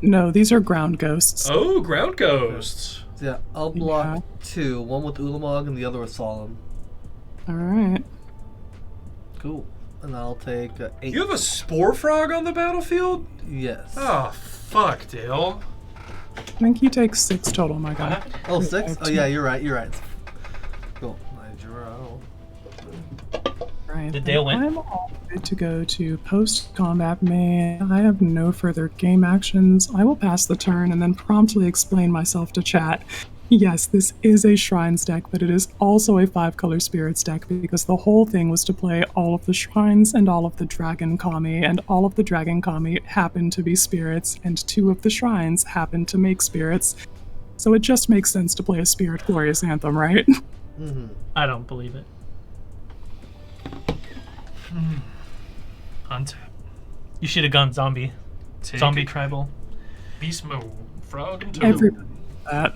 No, these are ground ghosts. Oh, ground ghosts. Yeah, I'll block Yeah. two. One with Ulamog and the other with Solemn. All right. Cool. And I'll take 8. You have a Spore Frog on the battlefield? Yes. Oh, fuck, Dale. I think you take 6 total, my guy. Oh, 6? Oh, two. yeah, you're right. You're right. Cool. Nigel. Right. Did Dale win? I'm all good to go to post-combat main. I have no further game actions. I will pass the turn and then promptly explain myself to chat. Yes, this is a Shrines deck, but it is also a 5-color Spirits deck because the whole thing was to play all of the Shrines and all of the Dragon Kami, and all of the Dragon Kami happened to be Spirits, and 2 of the Shrines happened to make Spirits. So it just makes sense to play a Spirit Glorious Anthem, right? Mm-hmm. I don't believe it. Untap. You should have gone zombie. Zombie tribal. Beast mode. Frog and toad. Everybody does that.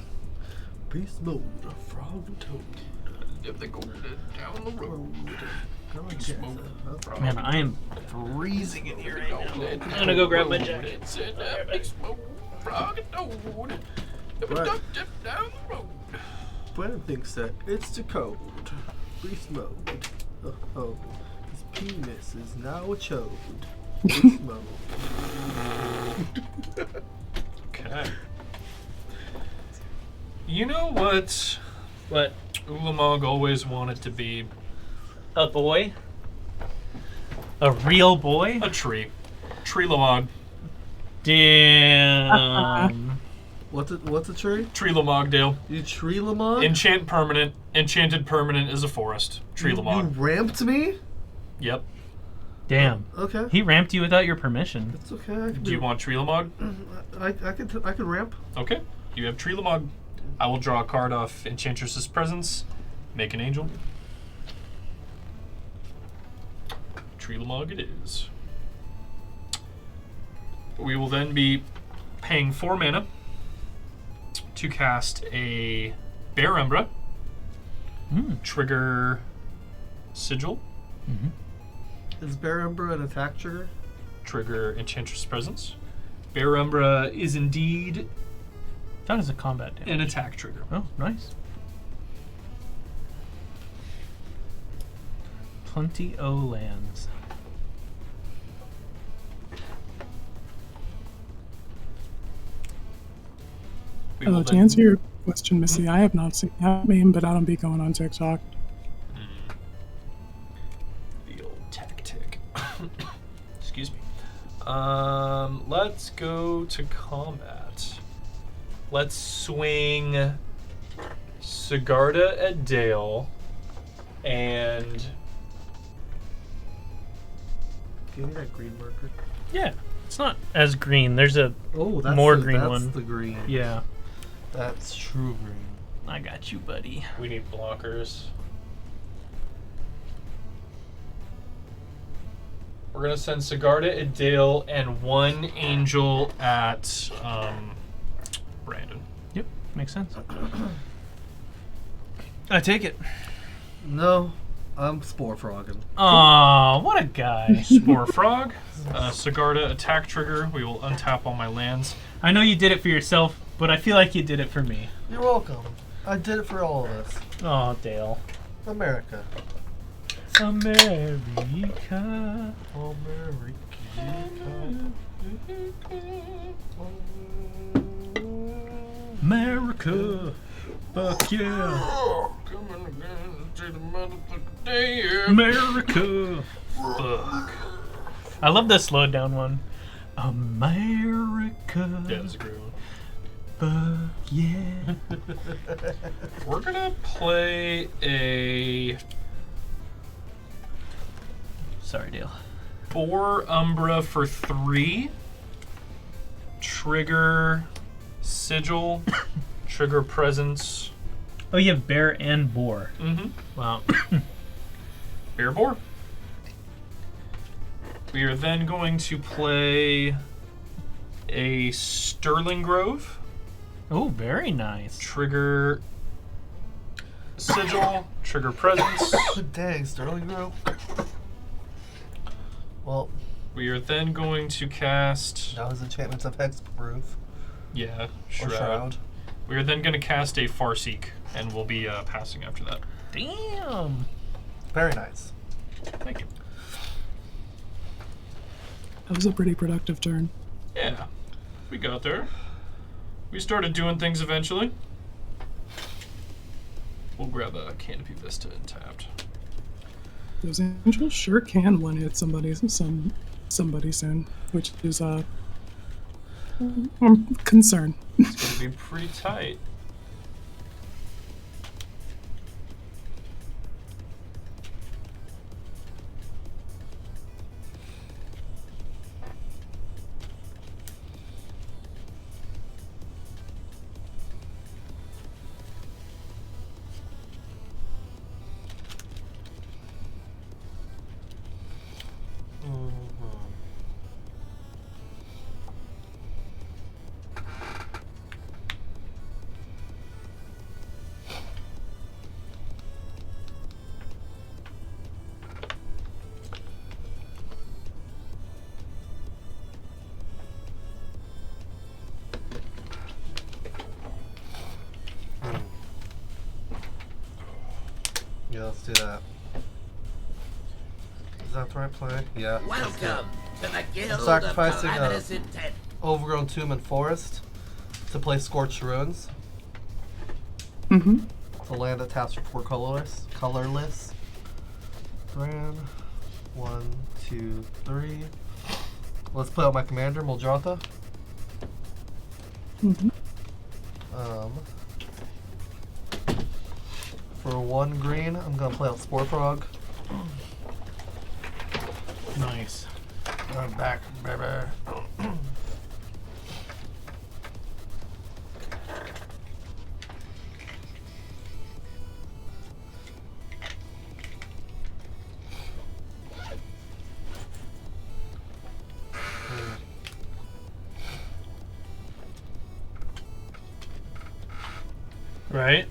Beast mode. Frog and toad. If they go down the road. Beast mode. Man, I am freezing in here right now. I'm gonna go grab my jacket. Frog and toad. Right. Down the road. Brandon thinks that it's the code. Beast mode. Oh. His penis is now a chode. Beast mode. Okay. You know what? What? Ulamog always wanted to be A boy? A real boy? a tree. Treelamog. Damn. What's a tree? Treelamog, Dale. You tree Lamont? Enchant permanent. Enchanted permanent is a forest. You Treelamog. ramped me? Yep. Damn. Okay. He ramped you without your permission. It's okay. I can Do you want Treelamog? I can ramp. Okay. You have Treelamog. I will draw a card off Enchantress's Presence. Make an angel. Treelamog it is. We will then be paying 4 mana to cast a Bear Umbra. Trigger Sigil. Is Bear Umbra an attack trigger? Trigger Enchantress Presence. Bear Umbra is indeed That is a combat damage. an attack trigger. Oh, nice. Plenty o lands. We will To then- answer your question, Missy, I have not seen that meme, but I don't be going on TikTok. The old tactic. Excuse me. Let's go to combat. Let's swing Sigarda at Dale and Give me that green marker. Yeah, it's not as green. There's a Oh, that's More the, green that's one. the green. yeah. That's true green. I got you, buddy. we need blockers. We're gonna send Sigarda at Dale and 1 angel at Brandon. Yep, makes sense. I take it. No, I'm spore frogging. Aw, what a guy. Spore Frog. Sigarda attack trigger. We will untap all my lands. I know you did it for yourself, but I feel like you did it for me. You're welcome. I did it for all of us. Oh, Dale. America. America. America. Fuck yeah. America. Fuck. I love the slowed down one. America. Yeah, that's a great one. Fuck yeah. We're gonna play a Sorry, Dale. 4 Umbra for 3. Trigger Sigil. Trigger Presence. Oh, you have bear and boar. Mm-hmm. Wow. Bear Boar. We are then going to play a Sterling Grove. Oh, very nice. Trigger Sigil. Trigger Presence. Dang, Sterling Grove. Well, We are then going to cast... now his enchantments of Hexproof. Yeah, Or Shroud. Shroud. We are then going to cast a Farseek, and we'll be passing after that. Damn. Very nice. Thank you. That was a pretty productive turn. Yeah, we got there. We started doing things eventually. We'll grab a Canopy Vista and tapped. Those angels sure can one-hit somebody soon, which is a concern. It's going to be pretty tight. Yeah, let's do that. Is that the right play? Yeah. Welcome to the Guild of sacrificing a- Calamitous Intent. Overgrown Tomb and Forest to play Scorched Ruins. Mm-hmm. It's a land that taps for 4 colorless. Ran. 1, 2, 3. Let's play out my commander, Muldrotha. Mm-hmm. For 1 green, I'm gonna play out Spore Frog. Nice. I'm back, baby. Right?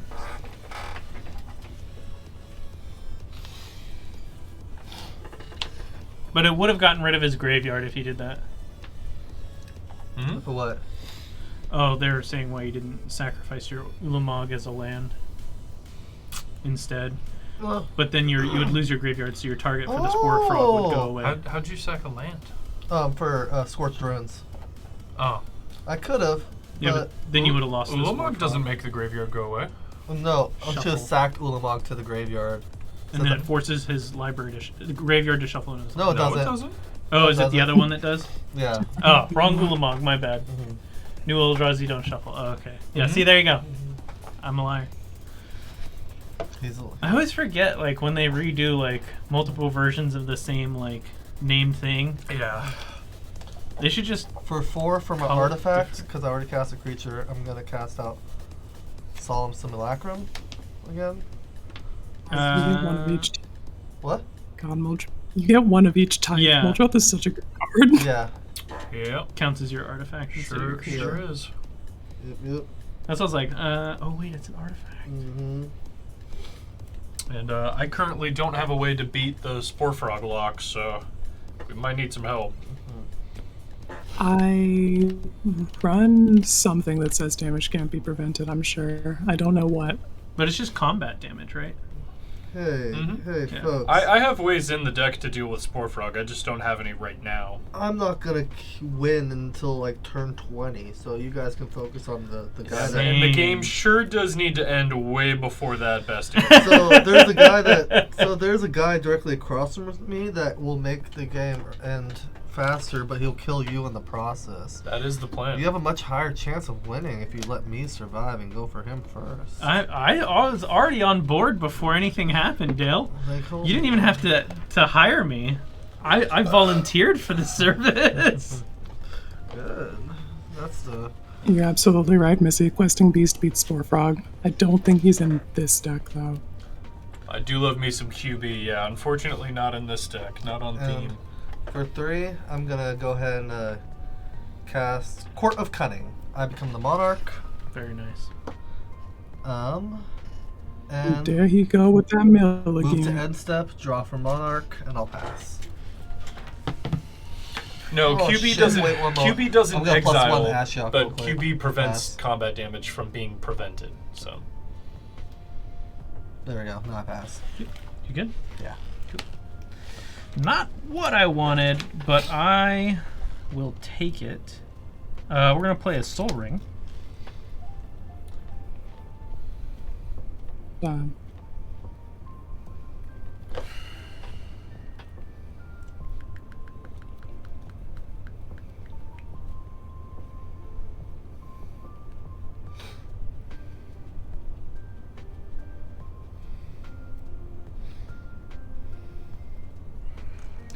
But it would have gotten rid of his graveyard if he did that. Mm-hmm. For what? Oh, they were saying why you didn't sacrifice your Ulamog as a land instead. Oh. But then you would lose your graveyard, so your target for the Spore Frog would go away. How'd you sack a land? For Scorched Ruins. Oh. I could have. Yeah, but then you would have lost the Spore Ulamog Frog. doesn't make the graveyard go away. No, I should Shuffle. have sacked Ulamog to the graveyard. And then it forces his library to the graveyard to shuffle in his No, it No, doesn't. it doesn't. Oh, is it doesn't. the other one that does? Yeah. Oh, wrong Ulamog, my bad. Mhm. New Eldrazi don't shuffle. Oh, okay. Yeah, see, there you go. I'm a liar. He's I always forget, like, when they redo, like, multiple versions of the same, like, named thing. Yeah. They should just... for 4 from an Call it artifact, different. because I already cast a creature. I'm gonna cast out Solemn Simulacrum again. You get one of each. What? God, you get one of each type. Yeah. Muldrotha is such a good card. Yeah. Yep. counts as your artifact. instead of your creature. Sure is. Yep. That's what I was like, oh wait, it's an artifact. Mm-hmm. And I currently don't have a way to beat the Spore Frog lock, so we might need some help. I run something that says damage can't be prevented, I'm sure. I don't know what. But it's just combat damage, right? Hey, Mhm. hey, Yeah. folks. I have ways in the deck to deal with Spore Frog, I just don't have any right now. I'm not gonna win until like turn 20, so you guys can focus on the guy that. And the game sure does need to end way before that, bestie. So there's a guy that. So there's a guy directly across from me that will make the game end faster, but he'll kill you in the process. That is the plan. You have a much higher chance of winning if you let me survive and go for him first. I was already on board before anything happened, Dale. Like, You didn't even have to hire me. I volunteered for the service. Good. That's the. You're absolutely right, Missy. Questing Beast beats Spore Frog. I don't think he's in this deck, though. I do love me some QB, yeah. Unfortunately, not in this deck. Not on theme. For 3, I'm gonna go ahead and cast Court of Cunning. I become the Monarch. Very nice. And There he go with that mill move to again. end step, draw for Monarch, and I'll pass. No, Oh, QB shit, doesn't. wait one more. QB doesn't I'm gonna +1 exile, Ashiok but real quick. QB prevents Pass. combat damage from being prevented. So There we go. Now I pass. You good? Yeah. Not what I wanted, but I will take it. We're gonna play a Soul Ring. Done.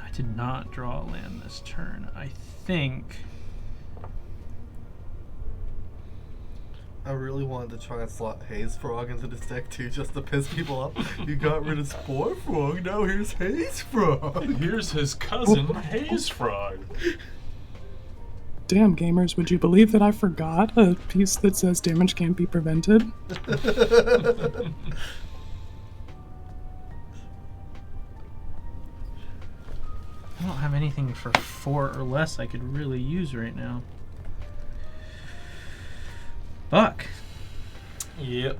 I did not draw a land this turn. I think. I really wanted to try and slot Haze Frog into this deck too, just to piss people off. You got rid of Spore Frog, now here's Haze Frog. here's his cousin, Haze Frog. Damn, gamers, would you believe that I forgot a piece that says damage can't be prevented? I don't have anything for 4 or less I could really use right now. Fuck. Yep.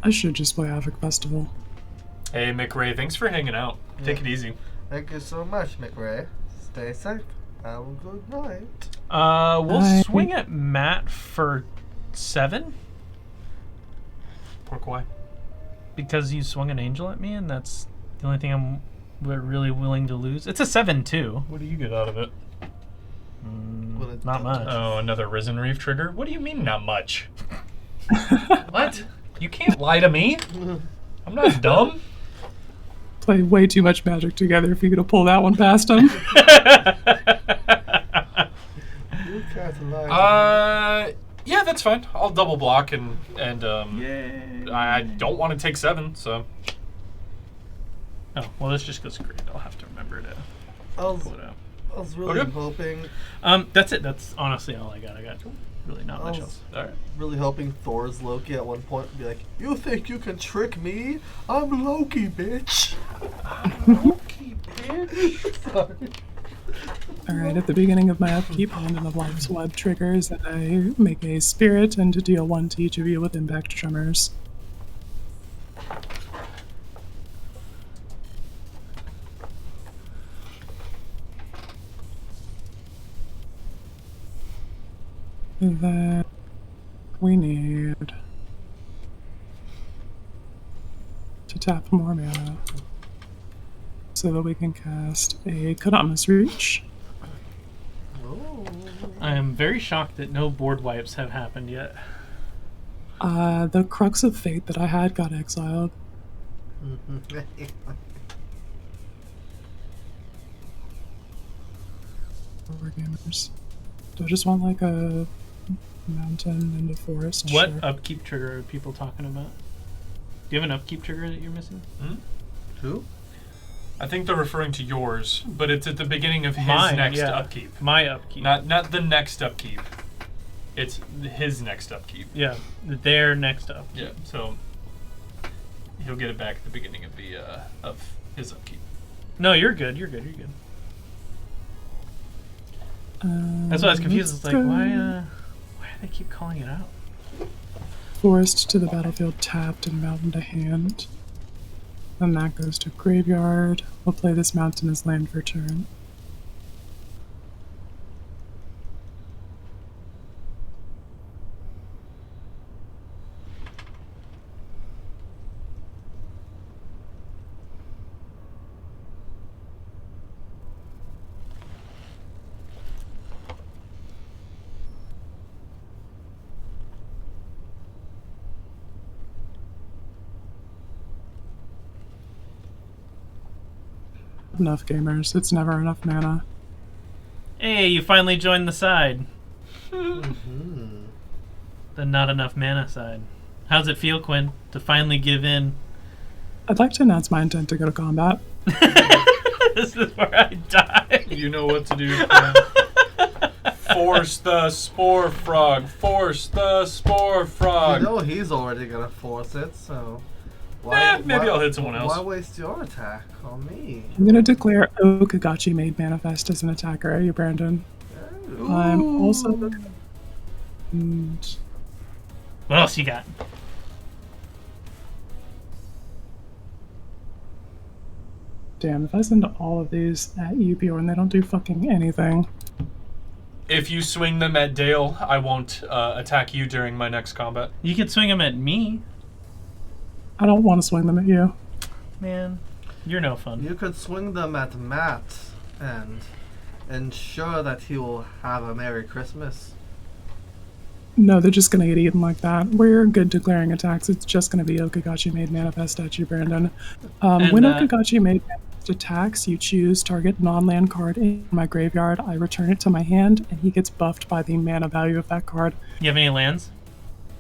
I should just play Havoc Festival. Hey, McRae, thanks for hanging out. Take it easy. Thank you so much, McRae. Stay safe. Have a good night. We'll Bye. swing at Matt for 7 Pourquoi? because you swung an angel at me, and that's the only thing we're really willing to lose. It's a 7-2. What do you get out of it? Well, it Not much. Oh, another Risen Reef trigger? What do you mean, not much? What? You can't lie to me. I'm not dumb. Played way too much Magic together for you to pull that one past him. You can't lie. Yeah, that's fine. I'll double block and Yay. I don't want to take 7, so Oh, well, this just goes great. I'll have to remember to I was, pull it out. I was really Okay. hoping, That's it. That's honestly all I got. I got really not much Oh. else. all right. really hoping Thor's Loki at one point would be like, "You think you can trick me? I'm Loki, bitch." Loki, bitch. Sorry. Alright, at the beginning of my upkeep, Hand of Life's Web triggers, and I make a spirit and to deal 1 to each of you with impact tremors. Then we need to tap more mana so that we can cast a Kodama's Reach. Oh. I am very shocked that no board wipes have happened yet. The Crux of Fate that I had got exiled. Poor gamers. Do I just want like a mountain and a forest? What Sure. upkeep trigger are people talking about? Do you have an upkeep trigger that you're missing? Who? I think they're referring to yours, but it's at the beginning of his Mine, next yeah. upkeep. My upkeep. Not the next upkeep. It's his next upkeep. Yeah, their next up. Yeah. So he'll get it back at the beginning of the of his upkeep. No, you're good. You're good. You're good. That's why I was confused. It's like, why do they keep calling it out? Forest to the battlefield tapped and mountain to hand. Then that goes to graveyard. We'll play this mountain as land for turn. enough, gamers. It's never enough mana. Hey, you finally joined the side. Mm-hmm. The not enough mana side. How's it feel, Quinn, to finally give in? I'd like to announce my intent to go to combat. This is where I die. You know what to do. Force the spore frog. Force the spore frog. You know he's already gonna force it, so... Maybe I'll hit someone else. Why waste your attack on me? I'm gonna declare Okagachi made manifest as an attacker at you, Brandon. Ooh. I'm also... And What else you got? damn, if I send all of these at you, Bjorn, they don't do fucking anything. If you swing them at Dale, I won't attack you during my next combat. You can swing them at me. I don't want to swing them at you. Man, you're no fun. You could swing them at Matt and ensure that he will have a Merry Christmas. No, they're just gonna get eaten like that. We're good declaring attacks. It's just gonna be Okagachi made manifest at you, Brandon. When Okagachi made manifest attacks, you choose target non-land card in my graveyard. I return it to my hand, and he gets buffed by the mana value of that card. You have any lands?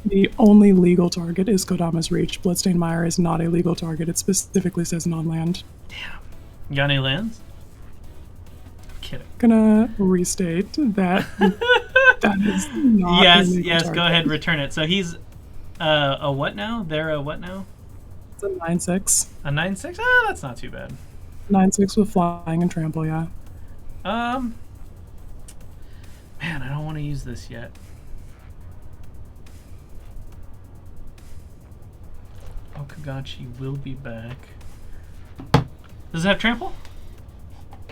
The only legal target is Kodama's Reach. Bloodstained Mire is not a legal target. It specifically says non-land. Damn. You got any lands? I'm kidding. Gonna restate that that is not a legal Yes, target. go ahead, return it. So he's a what now? They're a what now? It's a 9/6. A 9/6? Ah, that's not too bad. 9/6 with flying and trample, yeah. Man, I don't want to use this yet. Okagachi will be back. Does it have trample?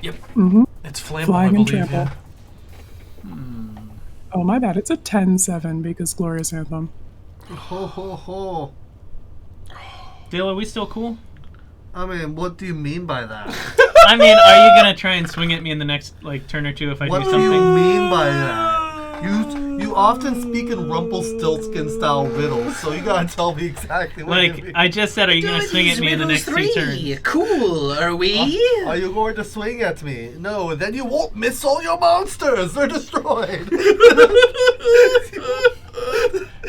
Yep. Mm-hmm. It's flammable, Flying I and believe. trample. Oh, my bad. It's a 10/7 because Glorious Anthem. Ho ho ho. Dale, are we still cool? I mean, what do you mean by that? I mean, are you gonna try and swing at me in the next turn or two if I What do do something? you mean by that? You often speak in Rumpelstiltskin style riddles, so you gotta tell me exactly what you mean. I just said, are you gonna swing at me in the next 2 turns? Cool, are we? Are you going to swing at me? No, then you won't miss all your monsters. They're destroyed.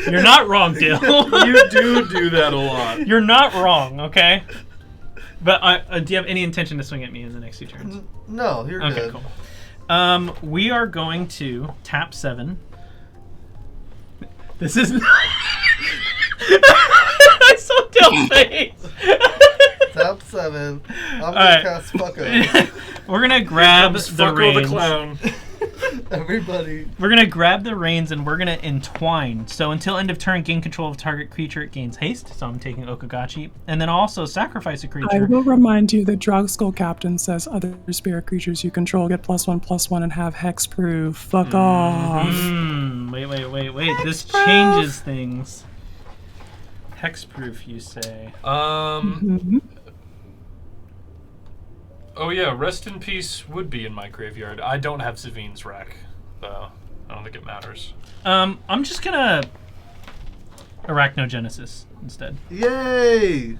You're not wrong, Dale. You do that a lot. You're not wrong, okay? But do you have any intention to swing at me in the next 2 turns? No, you're Okay, good. cool. We are going to tap 7. This is not... I saw Dale's face. Tap 7. I'm gonna Alright. cast Fucko. We're gonna grab the Fucko reins. the clown. Everybody. We're gonna grab the reins and we're gonna entwine. So until end of turn, gain control of target creature. It gains haste. So I'm taking Okagachi, and then also sacrifice a I creature. will remind you that Drogskull Captain says other spirit creatures you control get +1/+1 and have hexproof. Fuck off. Wait. This changes things. Hexproof, you say? Mhm. Oh yeah, Rest in Peace would be in my graveyard. I don't have Savine's Rack, though. I don't think it matters. I'm just gonna Arachnogenesis instead. Yay!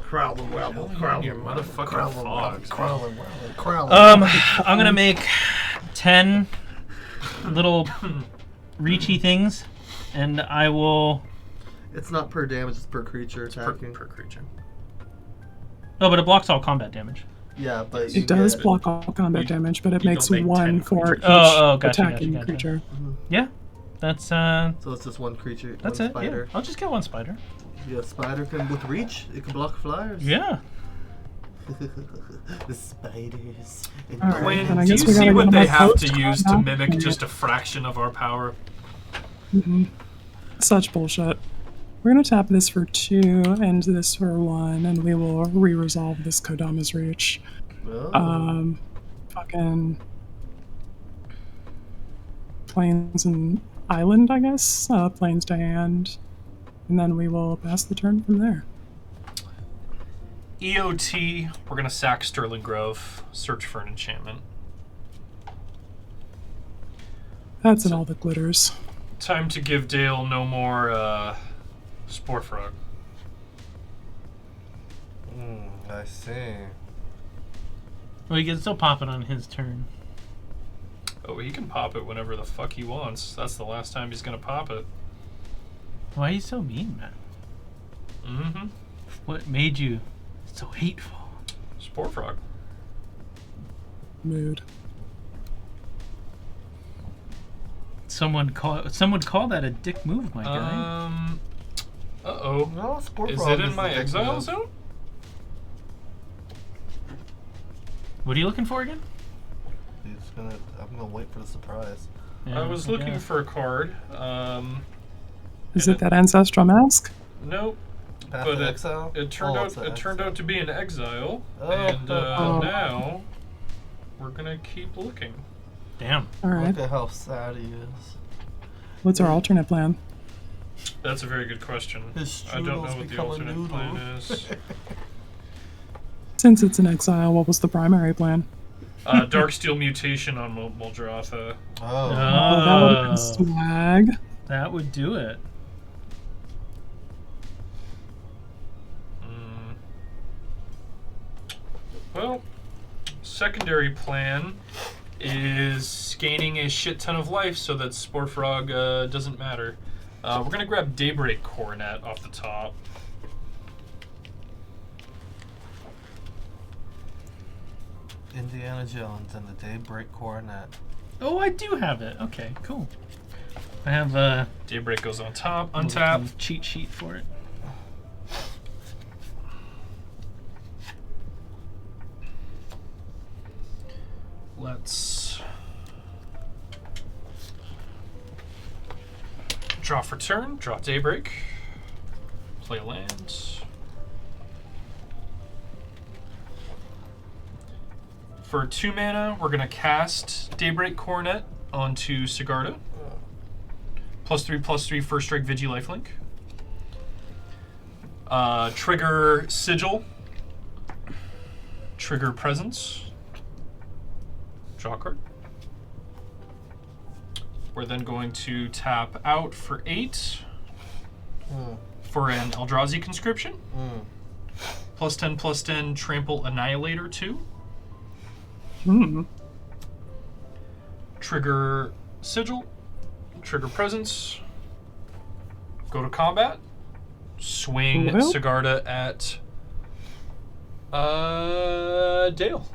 Crowlin', rabble, Your motherfucking fogs. crowlin'. I'm gonna make 10 little reachy things, and I will. It's not per damage, it's per creature attacking. Per creature. Oh, but it blocks all combat damage. Yeah, but you It does get- block all combat damage, but it you makes don't make 1 10 for each Gotcha, attacking gotcha. creature. Yeah, that's So it's just one creature, that's one it. spider. Yeah, I'll just get 1 spider. Yeah, spider can with reach. It can block flyers. Yeah. The spiders. And All right, Quinn, then I do you guess we see gotta what go they to have post to use to combat. mimic just a fraction of our power? Such bullshit. We're gonna tap this for 2 and this for 1, and we will re-resolve this Kodama's Reach. Oh. Fucking Plains and Island, I guess. Plains to hand, and then we will pass the turn from there. EOT, we're gonna sack Sterling Grove, search for an enchantment. That's in all the glitters. Time to give Dale no more Spore Frog. I see. Well, he can still pop it on his turn. Oh, he can pop it whenever the fuck he wants. That's the last time he's gonna pop it. Why are you so mean, man? Mm-hmm. What made you so hateful? Spore Frog. Mood. Someone call that a dick move, my guy. Uh-oh. No, Spore Is Frog it in the my dick exile move. zone? What are you looking for again? I'm gonna wait for the surprise. I was looking for a card. Is it that ancestral mask? Nope. Path But to exile? it turned Oh, out it's an it turned out to be an exile, Oh. and Oh. now we're gonna keep looking. Damn. All right. Look at how sad he is. What's our alternate plan? That's a very good question. His I don't know strudel's what the become a alternate noodle. plan is. Since it's an exile, what was the primary plan? Darksteel Mutation on Muldrotha. Oh. Oh, that would have been swag. That would do it. Well, secondary plan is gaining a shit ton of life so that Spore Frog doesn't matter. We're gonna grab Daybreak Coronet off the top. Indiana Jones and the Daybreak Coronet. Oh, I do have it. Okay, cool. I have a Daybreak goes on top, untap. cheat sheet for it. Let's draw for turn, draw Daybreak, play a land. For 2 mana, we're going to cast Daybreak Coronet onto Sigarda. +3/+3 first strike Vigi lifelink. Trigger Sigil. Trigger Presence. Draw a card. We're then going to tap out for 8 for an Eldrazi Conscription. +10/+10 Trample Annihilator 2. Trigger Sigil. Trigger Presence. Go to combat. Swing Well. Sigarda at Dale.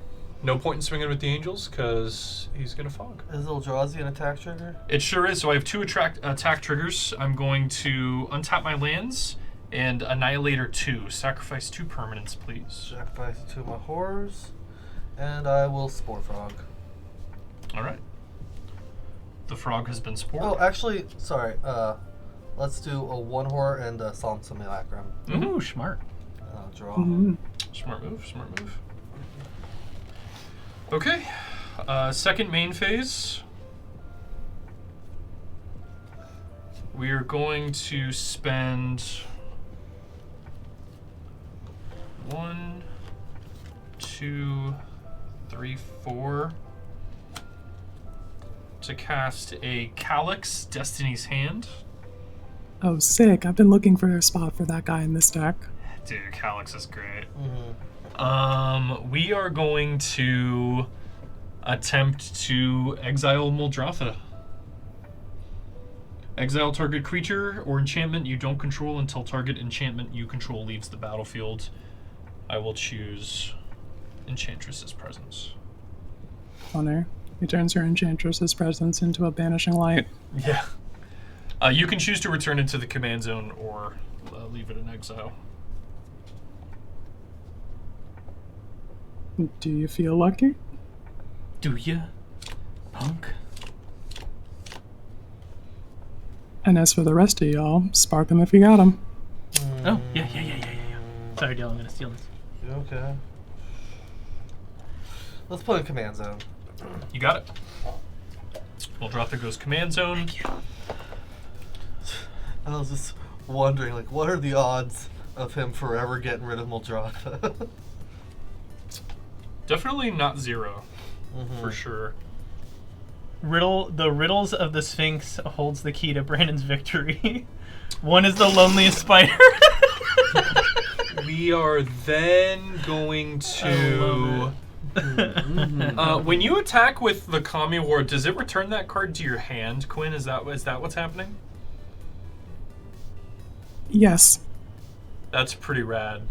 No point in swinging with the Angels because he's going to fog. Is Eldrazi an attack trigger? It sure is. So I have 2 attack triggers. I'm going to untap my lands and Annihilator 2. Sacrifice 2 permanents, please. Sacrifice 2 of my horrors. And I will Spore Frog. All right. The frog has been spored. Oh, actually, sorry. Let's do a 1 horror and a Psalm Simulacrum. Ooh, smart. Draw. Smart move, smart move. Okay. Second main phase. We are going to spend 1, 2, 3, 4 to cast a Calyx, Destiny's Hand. Oh, sick. I've been looking for a spot for that guy in this deck. Dude, Calyx is great. Mm-hmm. We are going to attempt to exile Muldrotha. Exile target creature or enchantment you don't control until target enchantment you control leaves the battlefield. I will choose Enchantress's Presence. Honor. He turns your Enchantress's presence into a banishing light. Yeah. You can choose to return it to the command zone or leave it in exile. Do you feel lucky? Do ya, punk? And as for the rest of y'all, spark them if you got them. Oh, yeah. Sorry, Dale, I'm gonna steal this. Okay. Let's put in command zone. You got it. Muldrotha goes command zone. I was just wondering, like, what are the odds of him forever getting rid of Muldrotha? Definitely not 0, for sure. The riddles of the Sphinx holds the key to Brandon's victory. One is the loneliest spider. We are then going to When you attack with the Kami Ward, does it return that card to your hand, Quinn? Is that what's happening? Yes. That's pretty rad.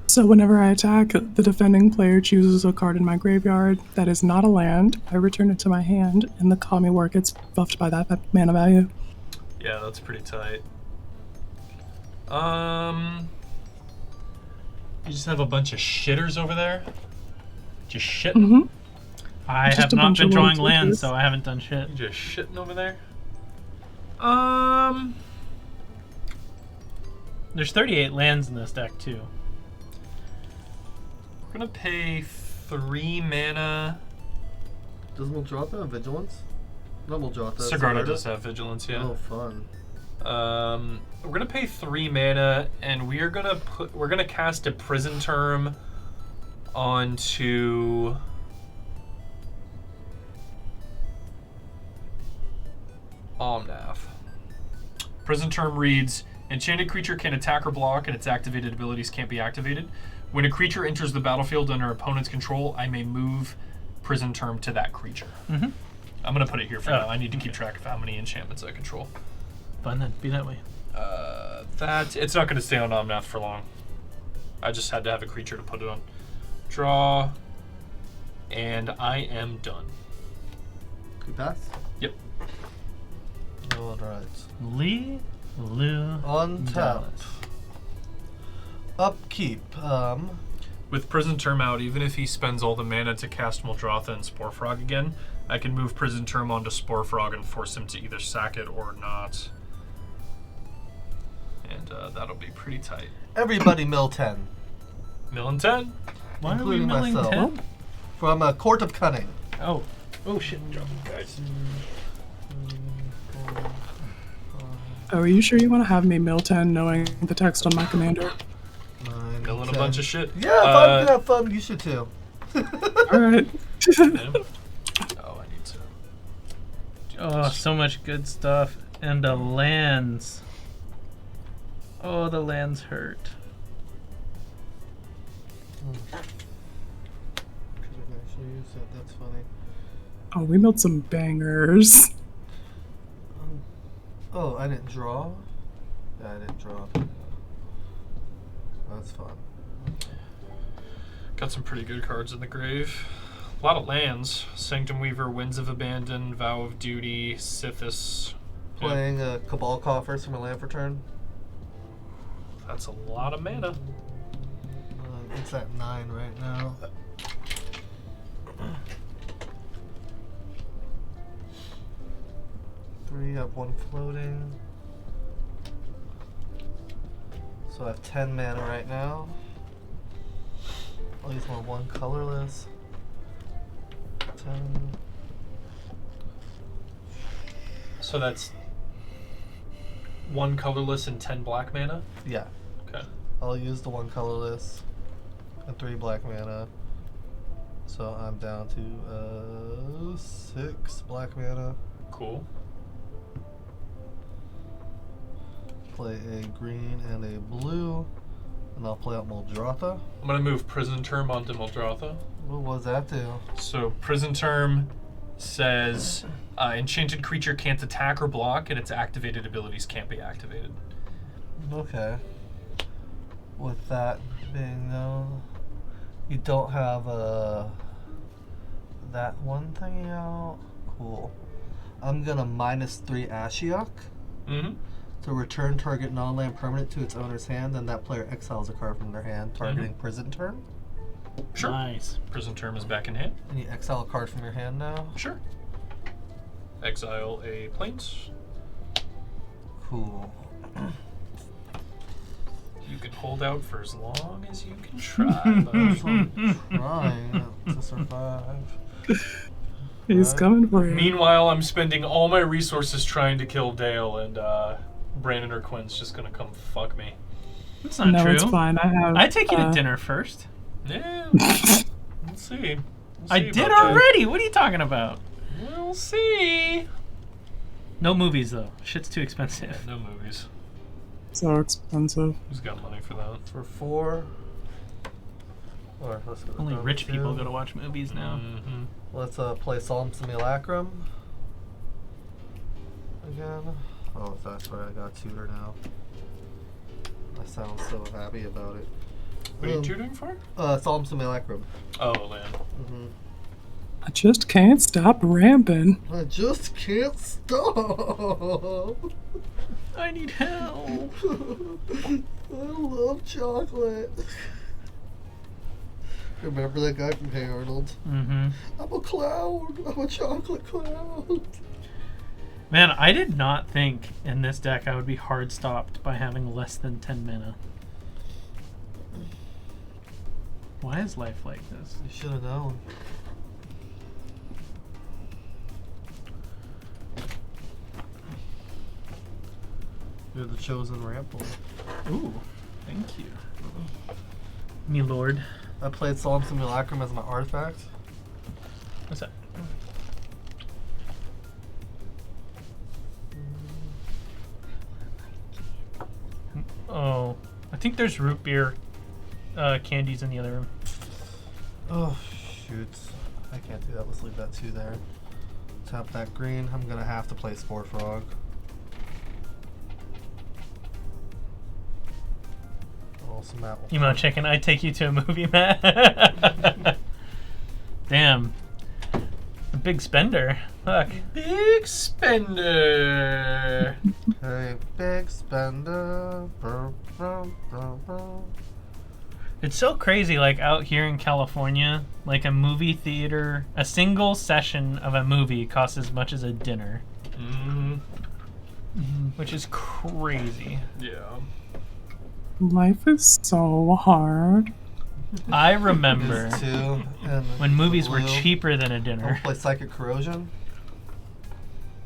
So whenever I attack, the defending player chooses a card in my graveyard that is not a land. I return it to my hand, and the Kami Ward gets buffed by that mana value. Yeah, that's pretty tight. You just have a bunch of shitters over there? Just shitting? Mm-hmm. I Just have a not bunch been of drawing little lands, tweakers. so I haven't done shit. You just shitting over there? There's 38 lands in this deck, too. We're gonna pay 3 mana. Does Muldrotha have Vigilance? Not Muldrotha. Sigarda does have Vigilance, yeah. Oh, fun. We're gonna pay 3 mana, and we're gonna cast a Prison Term onto Omnath. Prison Term reads: enchanted creature can attack or block, and its activated abilities can't be activated. When a creature enters the battlefield under opponent's control, I may move Prison Term to that creature. Mm-hmm. I'm gonna put it here for now. I need to keep track of how many enchantments I control. Fun then. Be that way. It's not gonna stay on Omnath for long. I just had to have a creature to put it on. Draw, and I am done. You pass? Yep. Alright. Lee, Lou, On tap. Dallas. Upkeep. With Prison Term out, even if he spends all the mana to cast Muldrotha and Spore Frog again, I can move Prison Term onto Spore Frog and force him to either sack it or not. And that'll be pretty tight. Everybody mill 10. Mill and 10. Why are we Including milling myself. 10? From a Court of Cunning. Oh. Oh shit. Drop it, guys. Oh, are you sure you want to have me mill 10 knowing the text on my commander? 9, Milling 10. a bunch of shit. Yeah, if I'm gonna have fun, you should too. Alright. Yeah. Oh, I need to. Oh, so much good stuff. And the lands. Oh, the lands hurt. Could have actually used that. That's funny. Oh, we milled some bangers. Oh, I didn't draw? Yeah, I didn't draw. That's fun. Got some pretty good cards in the grave. A lot of lands. Sanctum Weaver, Winds of Abandon, Vow of Duty, Sithis. Yeah, Playing Cabal Coffers from a land for turn. that's a lot of mana. It's at 9 right now. Three, I have 1 floating. So I have 10 mana right now. I'll use my 1 colorless. 10. So that's 1 colorless and 10 black mana? Yeah. Okay. I'll use the 1 colorless and 3 black mana. So I'm down to 6 black mana. Cool. Play a green and a blue, and I'll play out Muldrotha. I'm going to move Prison Term onto Muldrotha. What does that do? So Prison Term says enchanted creature can't attack or block, and its activated abilities can't be activated. Okay. With that being known, you don't have that one thing out. Cool. I'm gonna -3 Ashiok Mm-hmm. to return target non-land permanent to its owner's hand, and that player exiles a card from their hand, targeting Prison Term. Sure. Nice. Prison Term is back in hand. And you exile a card from your hand now. Sure. Exile a Plains. Cool. You can hold out for as long as you can try. But I'm trying to survive. He's coming for you. meanwhile, I'm spending all my resources trying to kill Dale, and Brandon or Quinn's just gonna come fuck me. That's not No, true. it's fine. I take you to dinner first. Yeah. We'll see. We'll I see did about that. already. What are you talking about? We'll see. No movies though. Shit's too expensive. No movies. So expensive. Who's got money for that? For 4, Or let's go to Only number rich people 2. go to watch movies now. Mm-hmm. Let's play Solemn Simulacrum. Again. Oh, that's right, I got a tutor now. I sound so happy about it. What are you tutoring for? Solemn Simulacrum. Oh, land. Mm-hmm. I just can't stop ramping. I just can't stop. I need help. I love chocolate. Remember that guy from Hey Arnold? Mm-hmm. I'm a clown. I'm a chocolate clown. Man, I did not think in this deck I would be hard stopped by having less than 10 mana. Why is life like this? You should have known. You're the chosen ramp boy. Ooh, thank you. Me lord. I played Solemn Simulacrum as my artifact. What's that? Oh, I think there's root beer candies in the other room. Oh, shoot. I can't do that. Let's leave that 2 there. Tap that green. I'm going to have to play Spore Frog. Also, Matt will Emo chicken, I take you to a movie, Matt. Damn. A big spender. Fuck. Big spender. Hey, big spender. Brr, brr, brr, brr. It's so crazy, like out here in California, like a movie theater, a single session of a movie costs as much as a dinner. Mm-hmm. Which is crazy. Yeah. Life is so hard. I remember Is 2, and when movies were blue. cheaper than a I'll dinner. play Psychic Corrosion.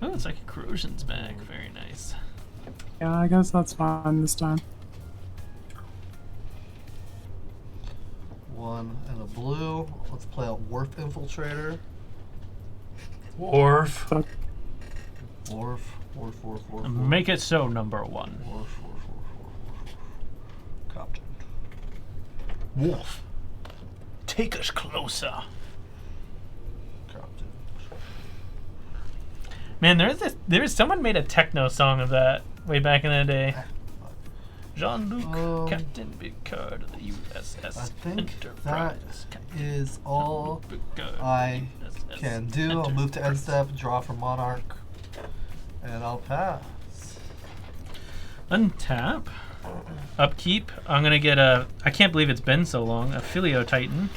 Oh, it's like a corrosion's back. Very nice. Yeah, I guess that's fine this time. 1 and a blue. Let's play a Wharf Infiltrator. Wharf. Fuck. Wharf. Make it so, number 1. Wharf. Captain. Wolf, take us closer. Captain. Man, there's someone made a techno song of that way back in the day. Jean-Luc, Captain Picard of the USS I think Enterprise. that is all Picard, I USS can do. I'll move to end Enterprise. step, draw for Monarch, and I'll pass. Untap. Upkeep. I'm gonna get a. I can't believe it's been so long. A Filio Titan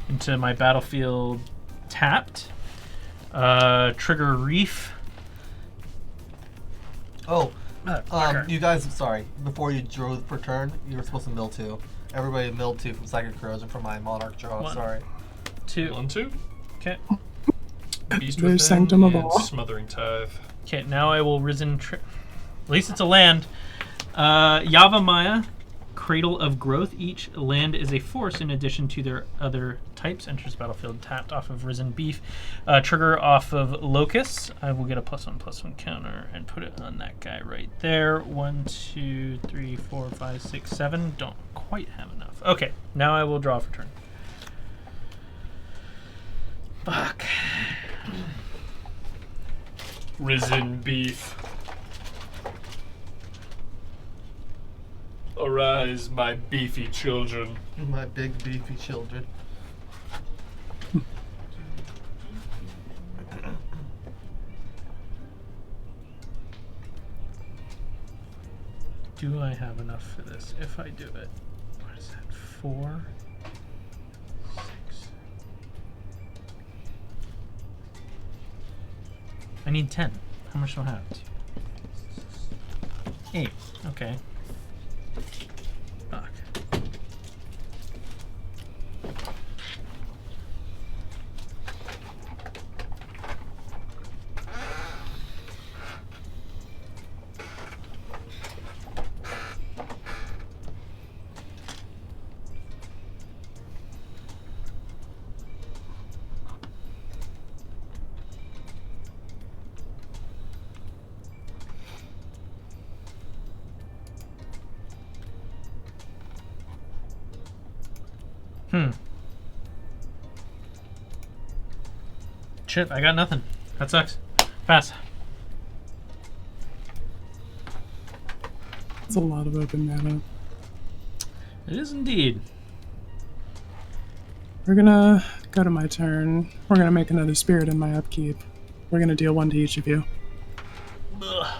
into my battlefield tapped. Trigger Reef. Oh, Fucker. you guys, sorry. Before you drew per turn, you were supposed to mill 2. Everybody milled 2 from Psychic Corrosion for my Monarch draw. 1. Sorry. 2. 1, 2. Okay. Beast There's Within Sanctum of and All. Smothering Tithe. Okay. Now I will Risen. At least it's a land. Yavimaya, Cradle of Growth. Each land is a force in addition to their other types. Enters battlefield tapped off of Risen Beef. Trigger off of Locust. I will get a +1/+1 counter and put it on that guy right there. 1, 2, 3, 4, 5, 6, 7. Don't quite have enough. Okay, now I will draw for turn. Fuck. Risen Beef. Arise, my beefy children. My big beefy children. Do I have enough for this? If I do it, what is that? 4, 6. I need 10. How much do I have? 8. Okay. Fuck. Shit, I got nothing. That sucks. Pass. It's a lot of open mana. It is indeed. We're gonna go to my turn. We're gonna make another spirit in my upkeep. We're gonna deal 1 to each of you. Ugh.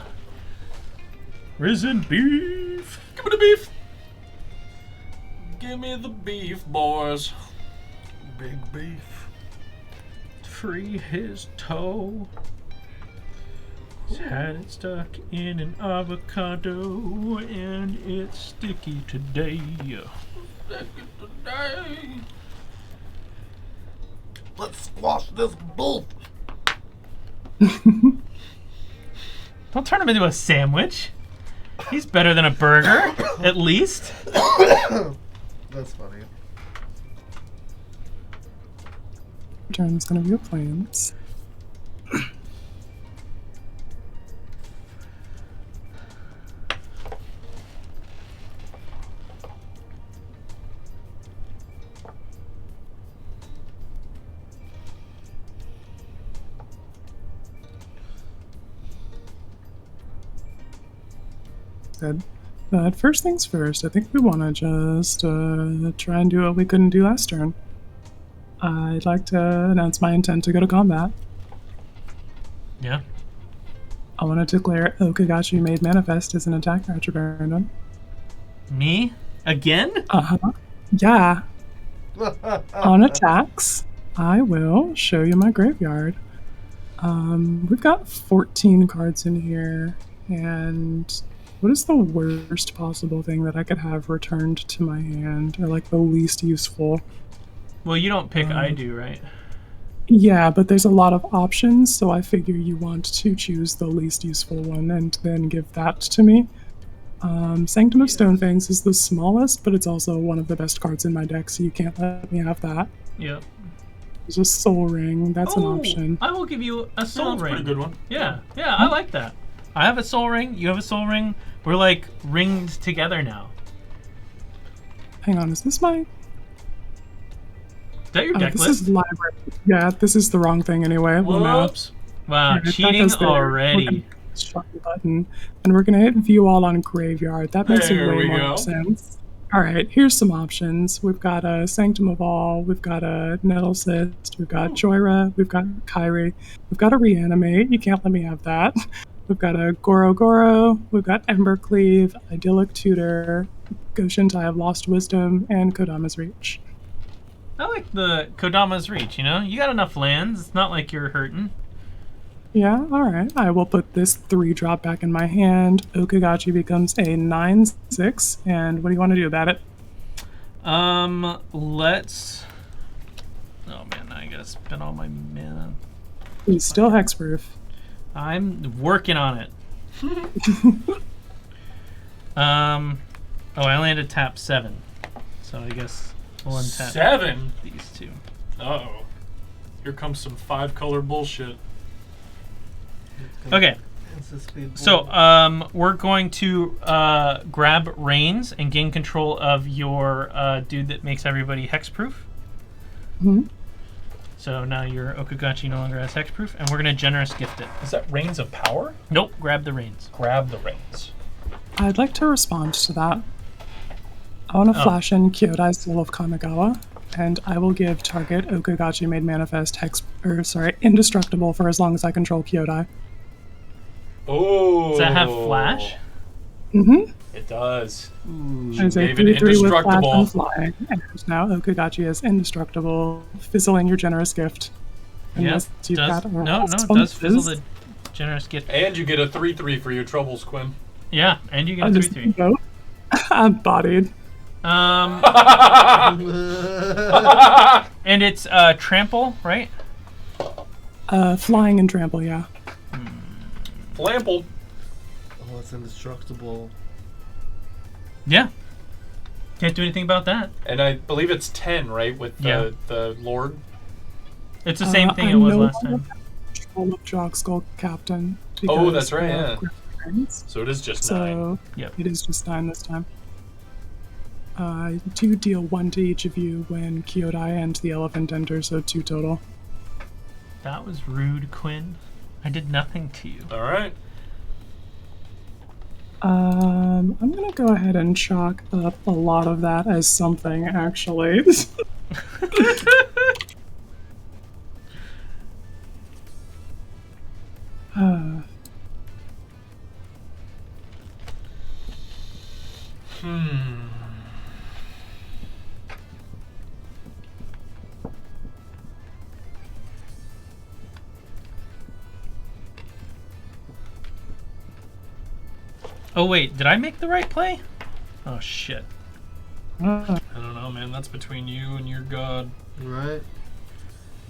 Risen beef. Give me the beef. Give me the beef, boys. Big beef. Free his toe. He's had it stuck in an avocado and it's sticky today. Let's squash this bull. Don't turn him into a sandwich. He's better than a burger, at least. That's funny. Turn's gonna be a plains. Good. But first things first, I think we want to just try and do what we couldn't do last turn. I'd like to announce my intent to go to combat. Yeah. I want to declare Okagachi Made Manifest as an attack referendum. Me? Again? Uh-huh. Yeah. On attacks, I will show you my graveyard. We've got 14 cards in here, and what is the worst possible thing that I could have returned to my hand, or like the least useful? Well, you don't pick, I do, right? Yeah, but there's a lot of options, so I figure you want to choose the least useful one and then give that to me. Sanctum of Stonefangs is the smallest, but it's also one of the best cards in my deck, so you can't let me have that. Yep. There's a Soul Ring, that's an option. I will give you a soul That's a ring. pretty good one. Yeah, yeah, I like that. I have a soul ring, you have a soul ring. We're like ringed together now. Hang on, is this my... Is that your deck this list? is library. Yeah, this is the wrong thing anyway. Well, now- Whoops. Wow, Yeah, that cheating goes there. We're already. gonna shut the button, and we're gonna hit view all on graveyard. That makes There way we more go. sense. All right, here's some options. We've got a Sanctum of All, we've got a Nettle Cyst, we've got Joyra, we've got Kyrie, we've got a Reanimate. You can't let me have that. We've got a Goro Goro, we've got Embercleave, Idyllic Tutor, Goshintai of Lost Wisdom, and Kodama's Reach. I like the Kodama's Reach, you know? You got enough lands. It's not like you're hurting. Yeah, alright. I will put this 3-drop back in my hand. Okagachi becomes a 9/6, and what do you want to do about it? Let's... Oh man, now I gotta spend all my mana. He's still hexproof. I'm working on it. Oh, I only had to tap 7. So I guess we'll untap 7? these two. Uh-oh. Here comes some 5-color bullshit. Okay, It's a speed so bull. we're going to grab Reigns and gain control of your dude that makes everybody hexproof. Mhm. So now your Okagachi no longer has hexproof, and we're gonna generous gift it. Is that Reigns of Power? Nope, grab the Reigns. Grab the Reigns. I'd like to respond to that. I want to Oh. flash in Kyodai's Soul of Kamigawa, and I will give target Okagachi Made Manifest indestructible for as long as I control Kyodai. Oh. Does that have flash? Mm-hmm. It does. As a Gave it 3/3 with flash indestructible. and flying, and now Okagachi is indestructible, fizzling your generous gift. Unless you've does, got no, it does fizzle responses. the generous gift. And you get a 3/3 for your troubles, Quinn. Yeah, and you get I a just 3/3. go. I'm bodied. And it's trample, right? Flying and trample, yeah. Flample. Oh, it's indestructible. Yeah. Can't do anything about that. And I believe it's 10, right? With the Lord. It's the same thing I it was no last longer time. have control of Jockskull Captain. Oh, because that's right, of yeah. Griffins. So it is just 9. So Yep. it is just 9 this time. I do deal 1 to each of you when Kyodai and the elephant enter, so 2 total. That was rude, Quinn. I did nothing to you. All right. I'm gonna go ahead and chalk up a lot of that as something, actually. Oh wait, did I make the right play? Oh shit. I don't know, man. That's between you and your god. Right.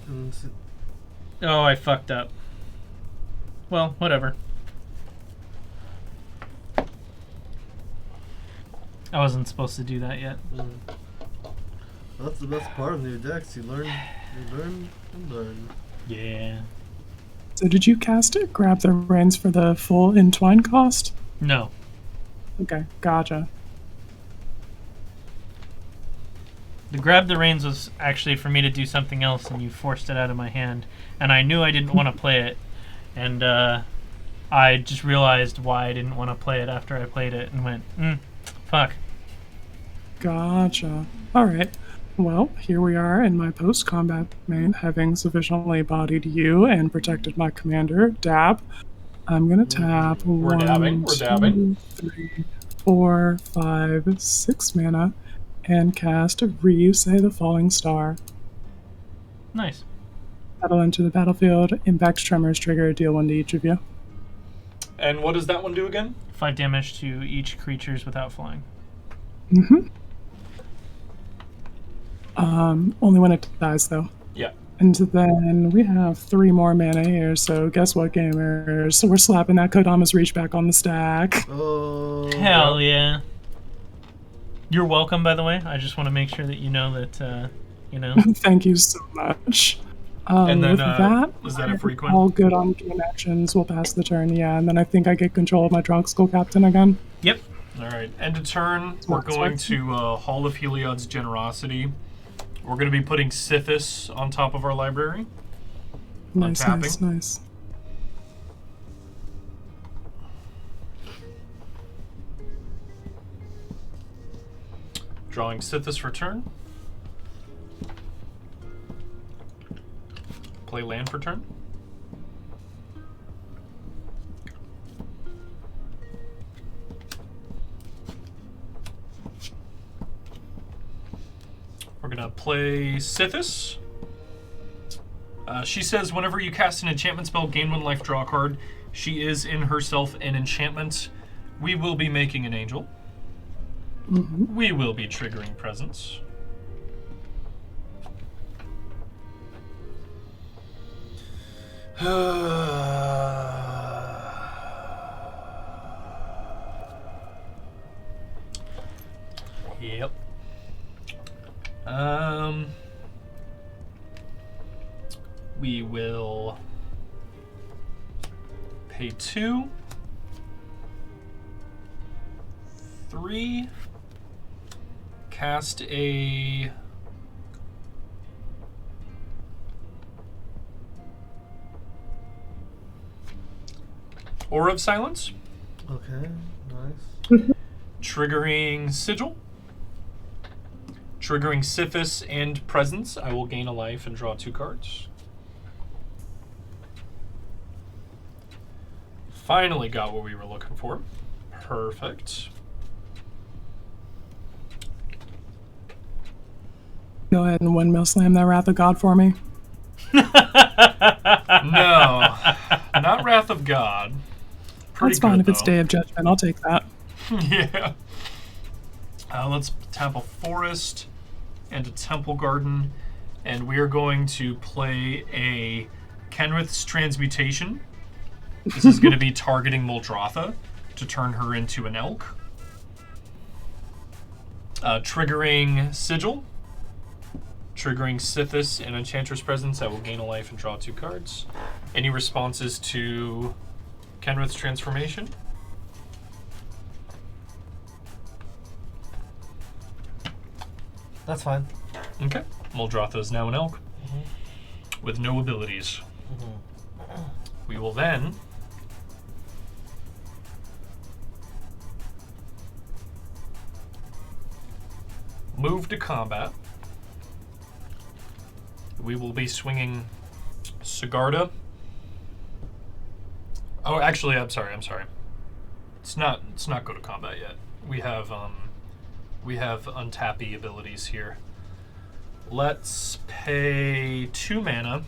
And Oh, I fucked up. Well, whatever. I wasn't supposed to do that yet. that's the best part of new decks. You learn, and learn. Yeah. So did you cast it? Grab the reins for the full entwine cost? No. Okay, gotcha. The grab the reins was actually for me to do something else, and you forced it out of my hand. And I knew I didn't want to play it. And I just realized why I didn't want to play it after I played it and went, fuck. Gotcha. Alright. Well, here we are in my post-combat main, having sufficiently bodied you and protected my commander, Dab. I'm gonna tap We're dabbing. We're dabbing. 2, 3, 4, 5, 6 mana and cast Reeve, Say the Falling Star. Nice. That'll enter the battlefield. Impact Tremors trigger, deal 1 to each of you. And what does that one do again? 5 damage to each creatures without flying. Only when it dies, though. Yeah. And then we have 3 more mana here, so guess what, gamers? So we're slapping that Kodama's Reach back on the stack. Oh. Hell yeah. You're welcome, by the way. I just want to make sure that you know that, you know. Thank you so much. And then, with that, is that a free Quinn? all good on game actions. We'll pass the turn, yeah. And then I think I get control of my Drog School Captain again. Yep. All right. End of turn. We're going to Hall of Heliod's Generosity. We're going to be putting Sithis on top of our library. Nice, Untapping. nice. Drawing Sithis for turn. Play land for turn. We're gonna play Sithis. She says whenever you cast an enchantment spell, gain 1 life, draw a card. She is in herself an enchantment. We will be making an angel. We will be triggering presence. Yep. We will pay 2, 3, cast a Aura of Silence, Okay, nice. triggering Sigil, triggering Sithis and Presence. I will gain a life and draw 2 cards. Finally got what we were looking for. Perfect. Go ahead and windmill slam that Wrath of God for me. No, not Wrath of God. Pretty That's fine good, if it's though. Day of Judgment. I'll take that. Yeah. Let's tap a Forest and a Temple Garden, and we are going to play a Kenrith's Transmutation. This is going to be targeting Muldrotha to turn her into an elk. Triggering Sigil. Triggering Sithis and Enchantress Presence. I will gain a life and draw 2 cards. Any responses to Kenrith's Transformation? That's fine. Okay. Muldrotha is now an elk with no abilities. We will then move to combat. We will be swinging Sigarda. Oh, actually, I'm sorry. It's not go to combat yet. We have untappy abilities here. Let's pay 2 mana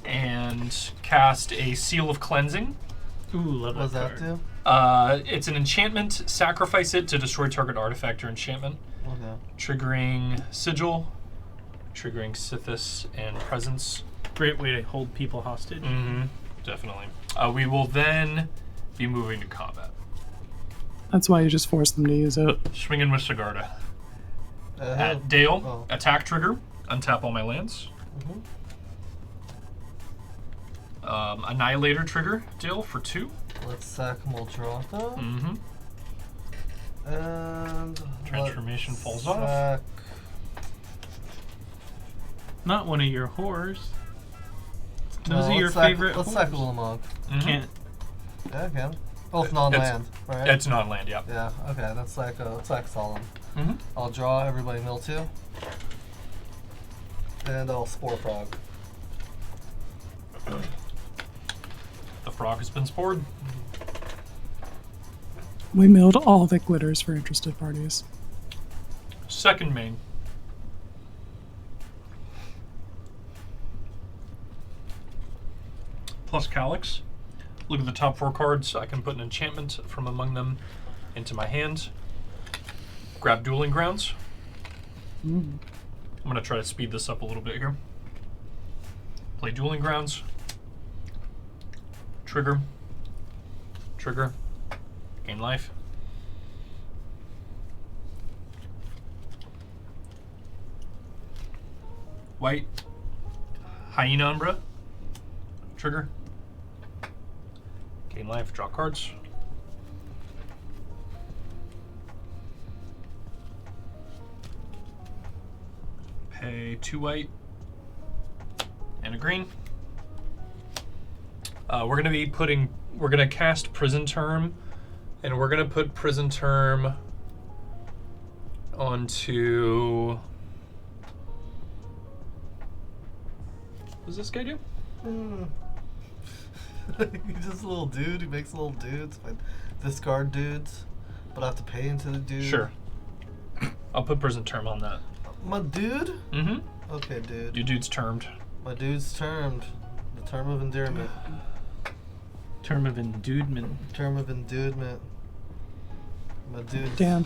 and cast a Seal of Cleansing. Ooh, love What does that that card. do? It's an enchantment. Sacrifice it to destroy target artifact or enchantment. Okay. Triggering Sigil, triggering Sithis, and Presence. Great way to hold people hostage. Mm-hmm. Definitely. We will then be moving to combat. That's why you just force them to use it. Swinging with Sigarda. At Dale, attack trigger. Untap all my lands. Annihilator trigger, Dale, for 2. Let's sack Muldrotha. Mm-hmm. And Transformation let's falls off. sack Not one of your whores. No, Those are your let's sack- favorite Let's whores. sack a little monk. Mhm. Can't. Yeah, I can. Oh, it's non-land, right? It's non-land, yeah. Yeah, okay, let's sack Solemn. Mm-hmm. I'll draw everybody mill 2. And I'll Spore Frog. The frog has been spored. We milled all that glitters for interested parties. Second main. Plus Calyx. Look at the top 4 cards. I can put an enchantment from among them into my hand. Grab Dueling Grounds. I'm going to try to speed this up a little bit here. Play Dueling Grounds. Trigger. Trigger. Gain life. White. Hyena Umbra. Trigger. Gain life. Draw cards. Pay 2 white and a green. We're gonna cast Prison Term, and we're gonna put Prison Term onto. What does this guy do? He's just a little dude. He makes little dudes. I discard dudes, but I have to pay into the dude. Sure. I'll put Prison Term on that. My dude? Mm-hmm. Okay, dude. Your dude's termed. My dude's termed. The term of endearment. Term of enduedment. Term of enduedment. My dude. Damn.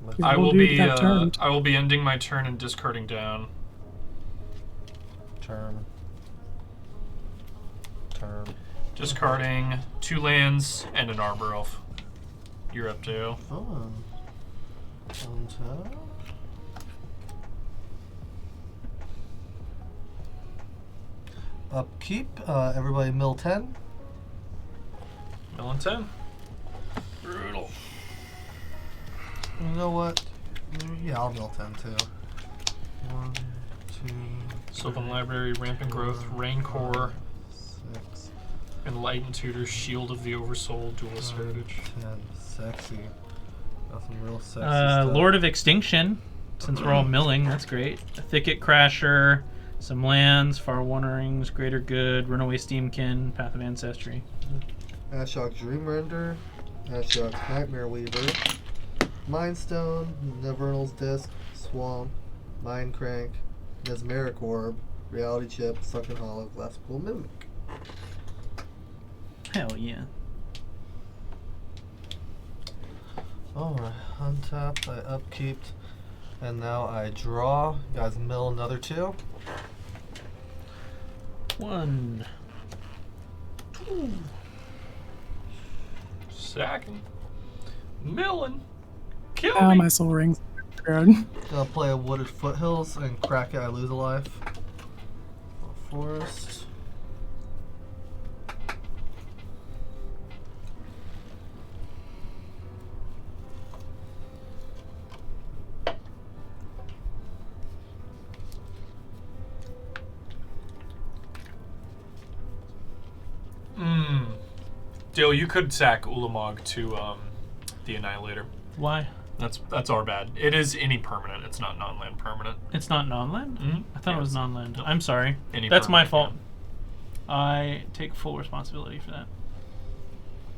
My I will dude be got termed. I will be ending my turn and discarding down. term. Term. Discarding 2 lands and an Arbor Elf. You're up, Dale. Fun. Untap. Upkeep. Everybody mill 10. Mill and 10. Brutal. You know what? Yeah, I'll mill 10 too. 1, 2, Sylvan Library, Rampant Growth, Rancor, 6, and Light and Tutor, Shield of the Oversoul, Duelist 9, Heritage. 10. Sexy. Got some real sexy stuff. Lord of Extinction, since we're all milling, that's great. A Thicket Crasher, some lands, Far Wanderings, Greater Good, Runaway Steamkin, Path of Ancestry. Ashok Dreamrender, Ashok Nightmare Weaver, Mindstone, Nivernal's Disc, Swamp, Mindcrank, Mesmeric Orb, Reality Chip, Sunken Hollow, Glasspool Mimic. Hell yeah. Alright, untapped, I upkeeped, and now I draw. You guys mill another 2. 1. Sacking. Milling. Kill Ah, me. my soul rings. Good. Gonna play a Wooded Foothills and crack it, I lose a life. Forest. Dale, you could sack Ulamog to the Annihilator. Why? That's our bad. It is any permanent. It's not non-land permanent. It's not non-land? Mm-hmm. I thought it was non-land. I'm sorry. Any That's my permanent, fault. I take full responsibility for that.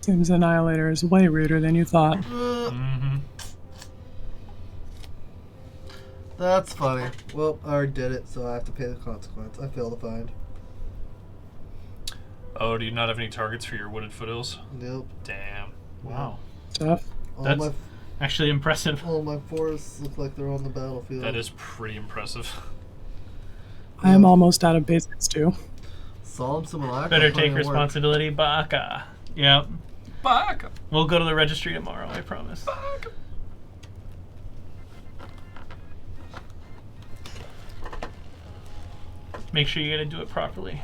Seems Annihilator is way ruder than you thought. Mm-hmm. That's funny. Well, I already did it, so I have to pay the consequence. I failed to find. Oh, do you not have any targets for your wooded foothills? Nope. Damn. Wow. Tough. That's actually impressive. All my forests look like they're on the battlefield. That is pretty impressive. I am almost out of basics too. Solemn Simulacrum. Better putting take in work. responsibility, Baka. Yep. Fuck. We'll go to the registry tomorrow, I promise. Fuck. Make sure you gotta do it properly.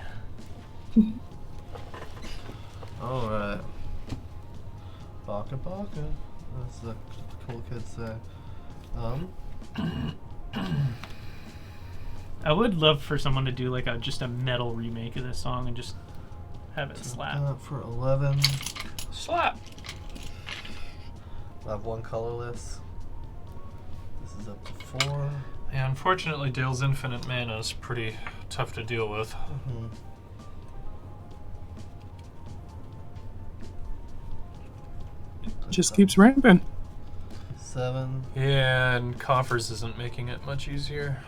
Alright. Baka Baka. That's the cool kids say. I would love for someone to do like just a metal remake of this song and just have it slap. For 11. Slap. I have one colorless. This is up to 4. Yeah, unfortunately, Dale's infinite mana is pretty tough to deal with. Mm-hmm. Just keeps ramping. 7. Yeah, and coffers isn't making it much easier.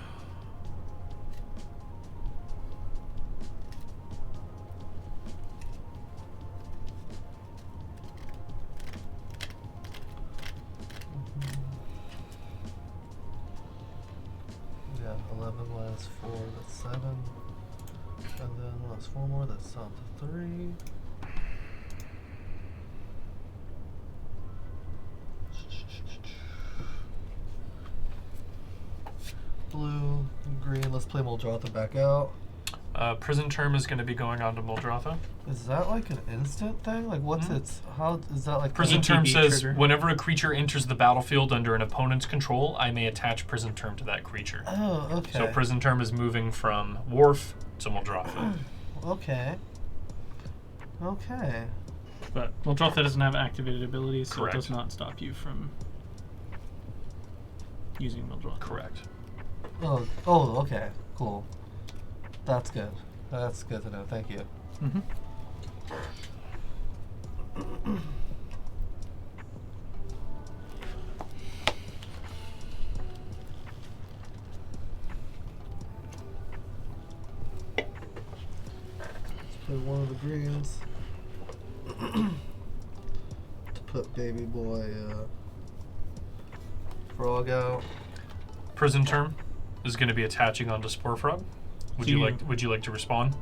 Yeah, 11 minus 4, that's 7. And then minus 4 more, that's down to 3. Blue, green, let's play Muldrotha back out. Prison term is going to be going on to Muldrotha. Is that like an instant thing? Like what's its, how, is that like Prison ATB term says, trigger. whenever a creature enters the battlefield under an opponent's control, I may attach prison term to that creature. Oh, okay. So prison term is moving from Wharf to Muldrotha. Okay. Okay. But Muldrotha doesn't have activated abilities, so Correct. it does not stop you from using Muldrotha. Correct. Oh, okay. Cool. That's good. That's good to know. Thank you. Mm-hmm. Let's play one of the greens. To put baby boy frog out. Prison term is going to be attaching onto Spore Frog. Would So you you- like? Would you like to respond?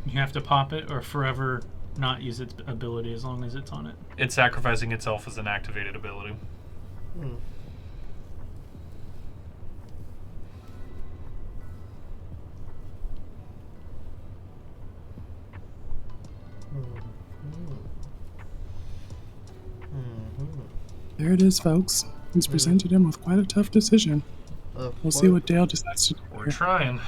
You have to pop it or forever not use its ability as long as it's on it. It's sacrificing itself as an activated ability. Hmm. There it is, folks. He's presented him with quite a tough decision. We'll see what Dale decides to do. We're trying.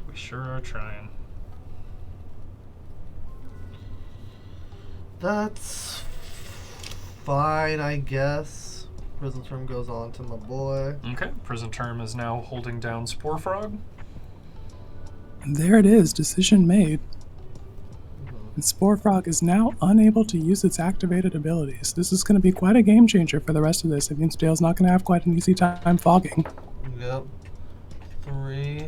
We sure are trying. That's fine, I guess. Prison term goes on to my boy. Okay. Prison term is now holding down Spore Frog. And there it is, decision made. And Spore Frog is now unable to use its activated abilities. This is going to be quite a game changer for the rest of this. It means Dale's not going to have quite an easy time fogging. Yep. 3.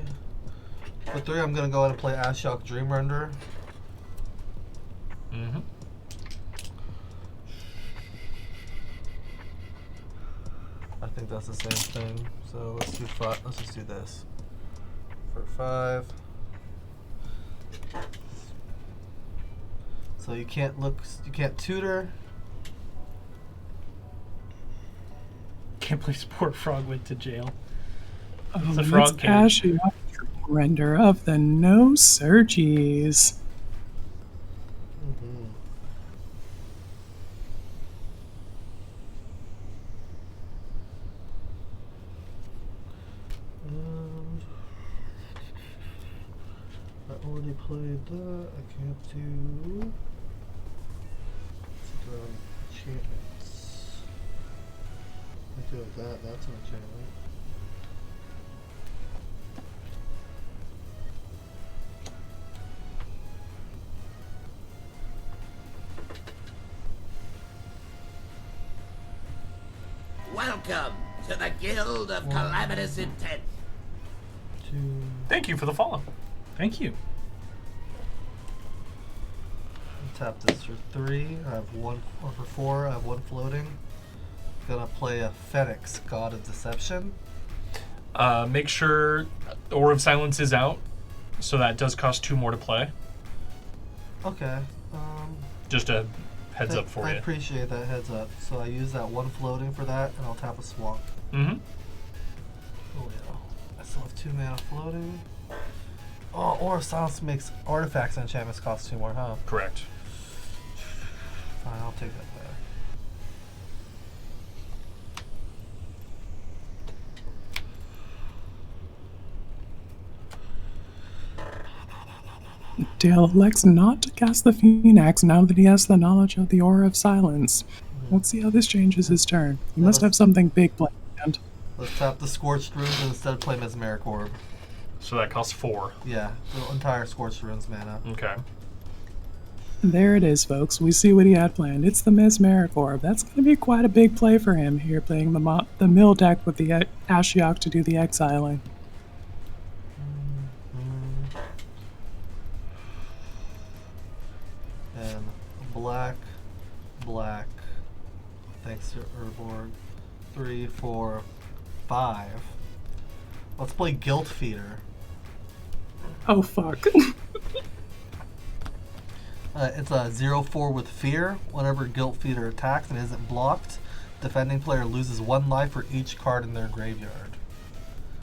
For 3, I'm gonna go ahead and play Ashiok Dreamrender. Mm-hmm. I think that's the same thing. So let's do 5. Let's just do this. For 5. So you can't look. You can't tutor. Can't believe Spore Frog went to jail. Oh, It's a and frog it's cannon. Ashiok Render of the No Searchies. Mm-hmm. I already play that. I can't do enchantments. I do that. That's an enchantment. Welcome to the Guild of Calamitous Intent. Thank you for the follow. Thank you. Tap this for 3. I have 1, or for 4. I have 1 floating. Gonna play a Phoenix, God of Deception. Make sure Aura of Silence is out, so that does cost 2 more to play. Okay. Just a heads up for I you. appreciate that heads up. So I use that 1 floating for that, and I'll tap a swamp. Mm-hmm. Oh yeah. I still have 2 mana floating. Oh, Aura of Silence makes artifacts and enchantments cost 2 more, huh? Correct. Fine, I'll take that back. Dale elects not to cast the Phoenix now that he has the knowledge of the Aura of Silence. Let's see how this changes his turn. He must have something big planned. Let's tap the Scorched Runes and instead play Mesmeric Orb. So that costs 4. Yeah, the entire Scorched Runes mana. Okay. There it is, folks. We see what he had planned. It's the Mesmeric Orb. That's going to be quite a big play for him here, playing the mill deck with the Ashiok to do the exiling. And black, thanks to Urborg. 3, 4, 5. Let's play Guilt Feeder. Oh, fuck. It's a 0/4 with Fear. Whenever Guilt Feeder attacks and isn't blocked, defending player loses 1 life for each card in their graveyard.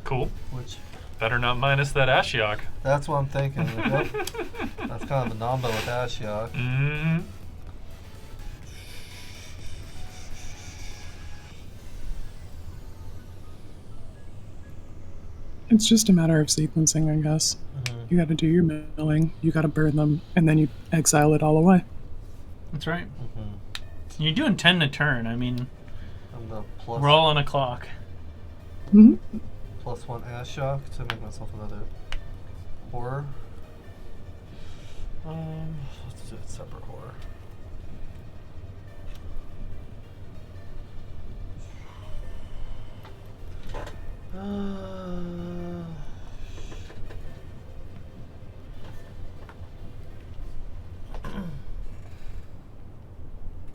Cool. Which, Better not minus that Ashiok. that's what I'm thinking. Yep. That's kind of the nombo with Ashiok. Mm-hmm. It's just a matter of sequencing, I guess. Mm-hmm. You gotta do your milling, you gotta burn them, and then you exile it all away. That's right. Mm-hmm. You're doing 10 a turn. I mean, And the plus, we're all on a clock. Hmm. +1 Ashiok to make myself another horror. Let's do a separate horror.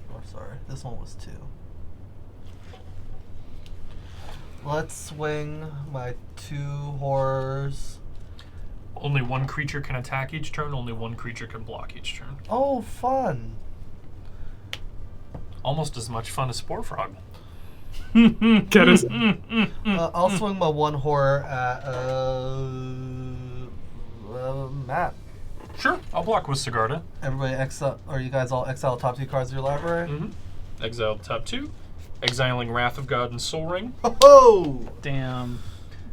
Oh, sorry. This one was 2. Let's swing my 2 horrors. Only 1 creature can attack each turn. Only 1 creature can block each turn. Oh, fun! Almost as much fun as Spore Frog. Get us. I'll swing my 1 horror at Matt. Sure, I'll block with Sigarda. Everybody exile. Are you guys all exile top 2 cards of your library? Mm-hmm. Exile top 2. Exiling Wrath of God and Soul Ring. Oh! Damn.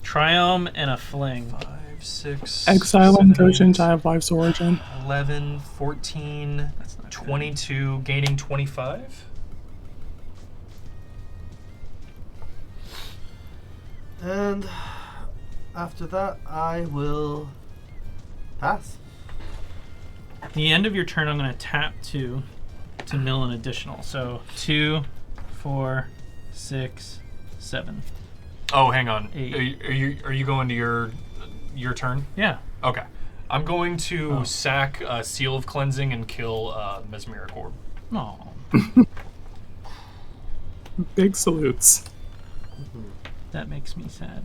Triumph and a fling. 5, 6, Exile 7, and Trojan Tide of Life's Origin. 11, 14, That's not good. 22, gaining 25. And after that, I will pass. At the end of your turn, I'm going to tap 2 to mill an additional. So 2, 4, 6, 7. Oh, hang on. 8. Are you going to your turn? Yeah. Okay. I'm going to sack Seal of Cleansing and kill Mesmeric Orb. Oh. Big salutes. That makes me sad.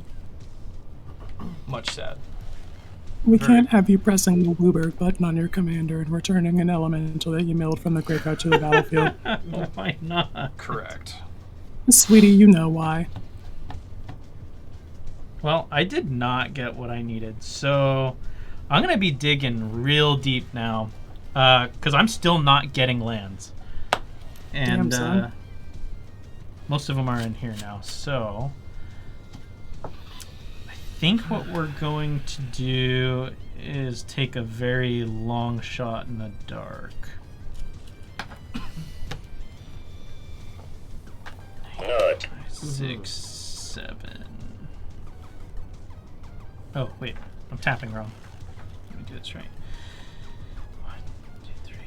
Much sad. We Very- can't have you pressing the Bluebird button on your commander and returning an elemental that you milled from the graveyard to the battlefield. Why not? Correct. Sweetie, you know why. Well, I did not get what I needed, so I'm going to be digging real deep now, because I'm still not getting lands. And Damn, son. most of them are in here now, so I think what we're going to do is take a very long shot in the dark. Good. 6, 7. Oh, wait. I'm tapping wrong. Let me do this right. 1, 2, 3,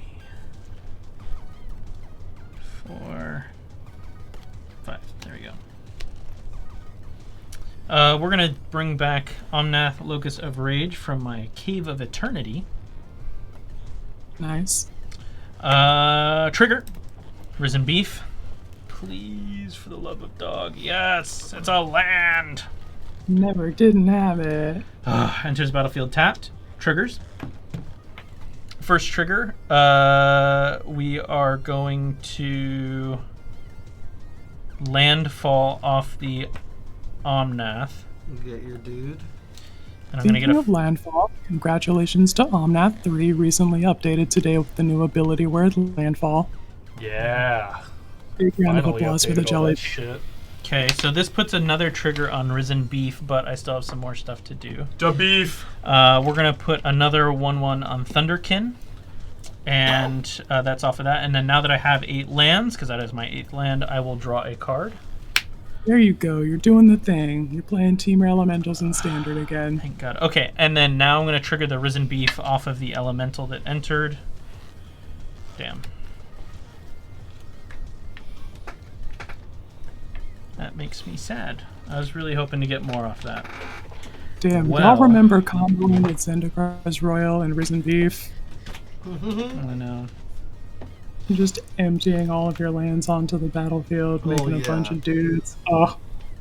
4, 5. There we go. We're going to bring back Omnath, Locus of Rage from my Cave of Eternity. Nice. Trigger. Risen Beef. Please, for the love of dog. Yes, it's a land. Never didn't have it. Enters battlefield tapped. Triggers. First trigger, we are going to landfall off the Omnath. Get your dude. And I'm going to Speaking get of landfall, congratulations to Omnath 3, recently updated today with the new ability word, landfall. Yeah. Big round of Finally applause for the updated all jelly. that shit. Okay, so this puts another trigger on Risen Beef, but I still have some more stuff to do. Da beef. We're going to put another 1/1 on Thunderkin, and that's off of that. And then now that I have 8 lands, because that is my 8th land, I will draw a card. There you go. You're doing the thing. You're playing Team Elementals in Standard again. Thank God. Okay, and then now I'm going to trigger the Risen Beef off of the Elemental that entered. Damn. That makes me sad. I was really hoping to get more off that. Damn, Well. y'all remember comboing with Zendikar's Royal and Risen Beef? I know. Just emptying all of your lands onto the battlefield, making a yeah. bunch of dudes. Oh,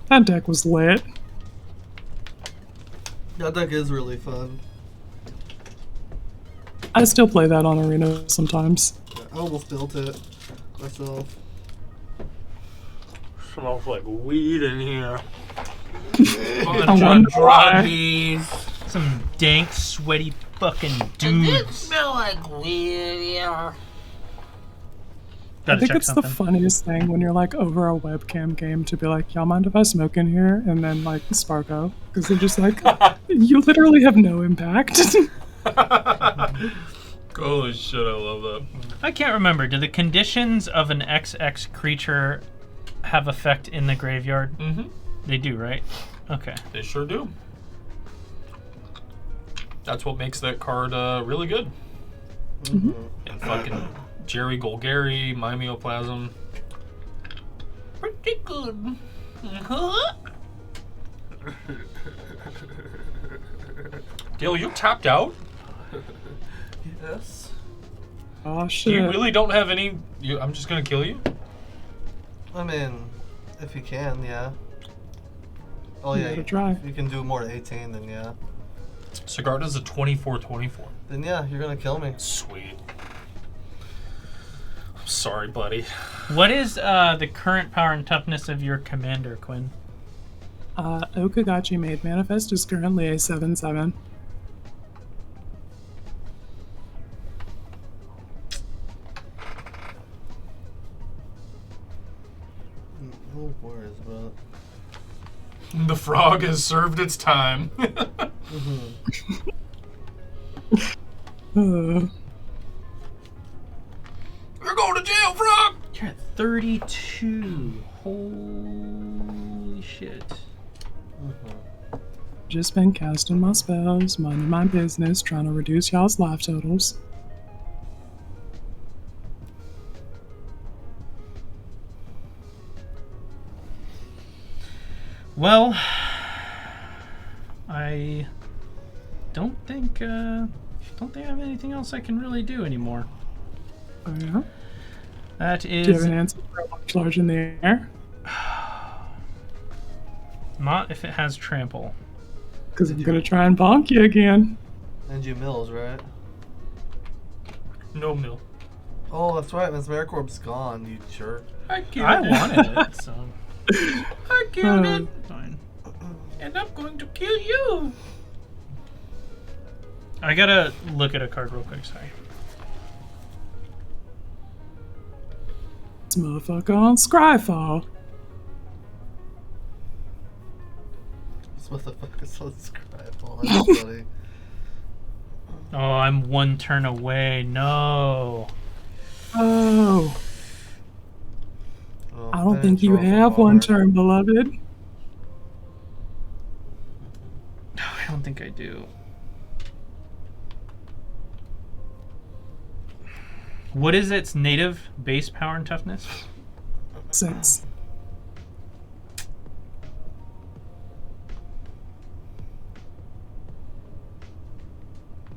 that deck was lit. That deck is really fun. I still play that on Arena sometimes. I almost built it myself. Smells like weed in here. I wonder why. Bees. Some dank, sweaty fucking It dudes. smell like weed here. I Gotta think check it's something. the funniest thing when you're like over a webcam game to be like, y'all mind if I smoke in here? And then like Sparko. Because they're just like, you literally have no impact. Holy shit, I love that. I can't remember. Do the conditions of an XX creature have effect in the graveyard? Mm-hmm. They do, right? Okay. They sure do. That's what makes that card really good. And fucking Jerry Golgari, Mimeoplasm. Pretty good. Gil, you tapped out? Yes. Oh shit. You really don't have any... I'm just gonna kill you? I mean, if you can, yeah. Oh You yeah, gotta try. if you can do more than 18, then yeah. Sigarda's a 24/24. Then yeah, you're gonna kill me. Sweet. I'm sorry, buddy. What is the current power and toughness of your commander, Quinn? Okagachi Made Manifest is currently a 7/7. No worries about. The frog has served its time. Uh, You're going to jail, frog! You're at 32. Holy shit. just been casting my spells, minding my business, trying to reduce y'all's life totals. Well, I don't think I have anything else I can really do anymore. Oh yeah? That Do you have is an answer for a large in the air? not if it has trample. Because I'm gonna try and bonk you again. NG Mills, right? No mill. Oh, that's right. Miss Maricorp's gone, you jerk. I killed I it. wanted it, so I killed it. fine. And I'm going to kill you. I gotta look at a card real quick, sorry. This motherfucker on Scryfall. This motherfucker's so scribble. That's funny. Oh, I'm one turn away. No. Oh. Oh, I don't man, think you throw some have one water. turn, beloved. No, I don't think I do. What is its native base power and toughness? 6.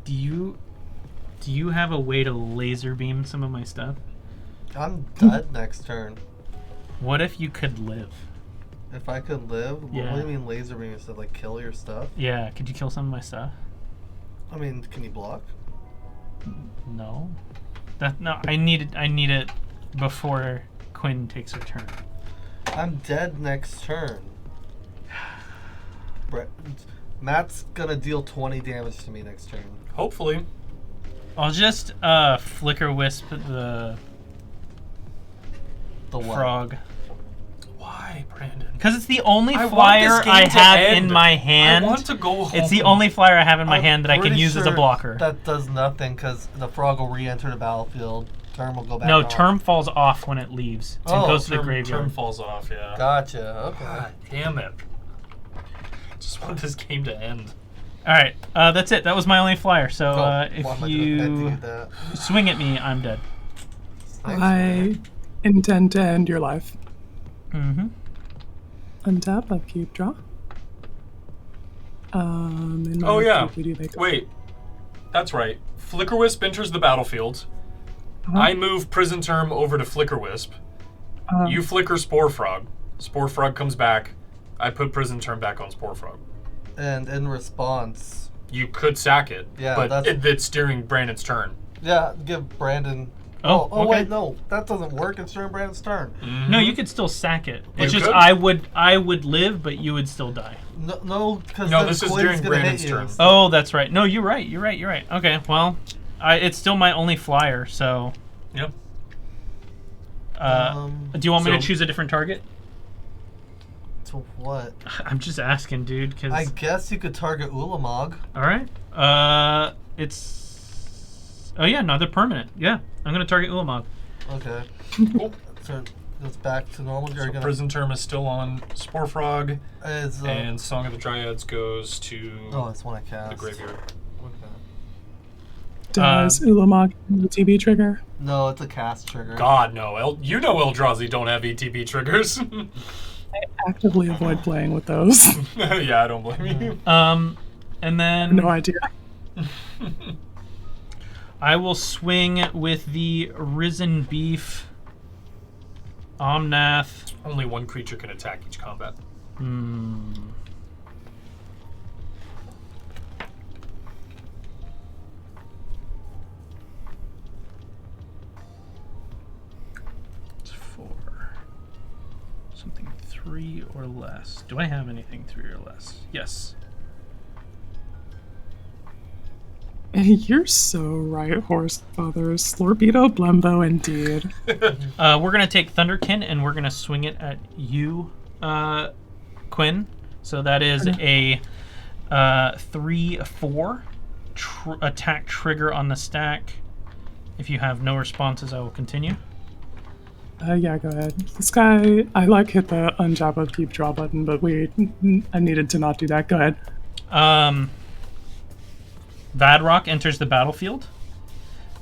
Do you have a way to laser beam some of my stuff? I'm dead next turn. What if you could live? If I could live, Yeah. what do you mean laser beam is to like kill your stuff? Yeah, could you kill some of my stuff? I mean, can you block? No. No, I need it before Quinn takes her turn. I'm dead next turn. Brett, Matt's gonna deal 20 damage to me next turn. Hopefully. I'll just flicker wisp the The what? frog. Why, Brandon? Because it's the only I want flyer this game I to have end. in my hand. I want to go home. It's the only flyer I have in my I'm hand that I can pretty use as a sure blocker. That does nothing because the frog will re-enter the battlefield. Term will go back No, on. term falls off when it leaves. It Oh, goes to the Term graveyard. falls off, yeah. Gotcha. Okay. God damn it. Just want this game to end. All right, that's it. That was my only flyer. So Oh, why if am I gonna you do that? swing at me, I'm dead. Thanks, I man. intend to end your life. Mm-hmm. Untap, upkeep, draw. In my Oh, yeah. upkeep, we do make a- Wait. That's right. Flicker Wisp enters the battlefield. Uh-huh. I move Prison Term over to Flicker Wisp. You flicker Spore Frog. Spore Frog comes back. I put Prison Term back on Spore Frog. And in response, You could sack it, Yeah, but that's- it's during Brandon's turn. yeah, give Brandon. Oh, Oh okay. wait, no, that doesn't work. It's during Brandon's turn. No, you could still sack it. It's You just could? I would live, but you would still die. No, because No, then this is Quinn's during gonna Brandon's hit you. turn. Oh, that's right. No, you're right. You're right. Okay, well, it's still my only flyer. So, Yep. do you want me to so- choose a different target? To what? I'm just asking, dude. Because I guess you could target Ulamog. all right. It's oh yeah, no, they're permanent. Yeah, I'm gonna target Ulamog. Okay. Oh, So it's back to normal. You're so gonna. Prison Term is still on Spore Frog, Is, and Song of the Dryads goes to oh, it's one I cast. the graveyard. Okay. Does Ulamog UTB trigger? No, it's a cast trigger. God, no. You know Eldrazi don't have ETB triggers. Actively avoid playing with those. Yeah, I don't blame you. And then No idea. I will swing with the Risen Beef Omnath. Only one creature can attack each combat. It's 4. Something 3 or less. Do I have anything 3 or less? Yes. You're so right, horse father. Slorpedo Blembo, indeed. We're gonna take Thunderkin and we're gonna swing it at you, Quinn. So that is a 3/4 attack trigger on the stack. If you have no responses, I will continue. Yeah, go ahead. This guy, I hit the untap upkeep draw button, but I needed to not do that. Go ahead. Vadrock enters the battlefield.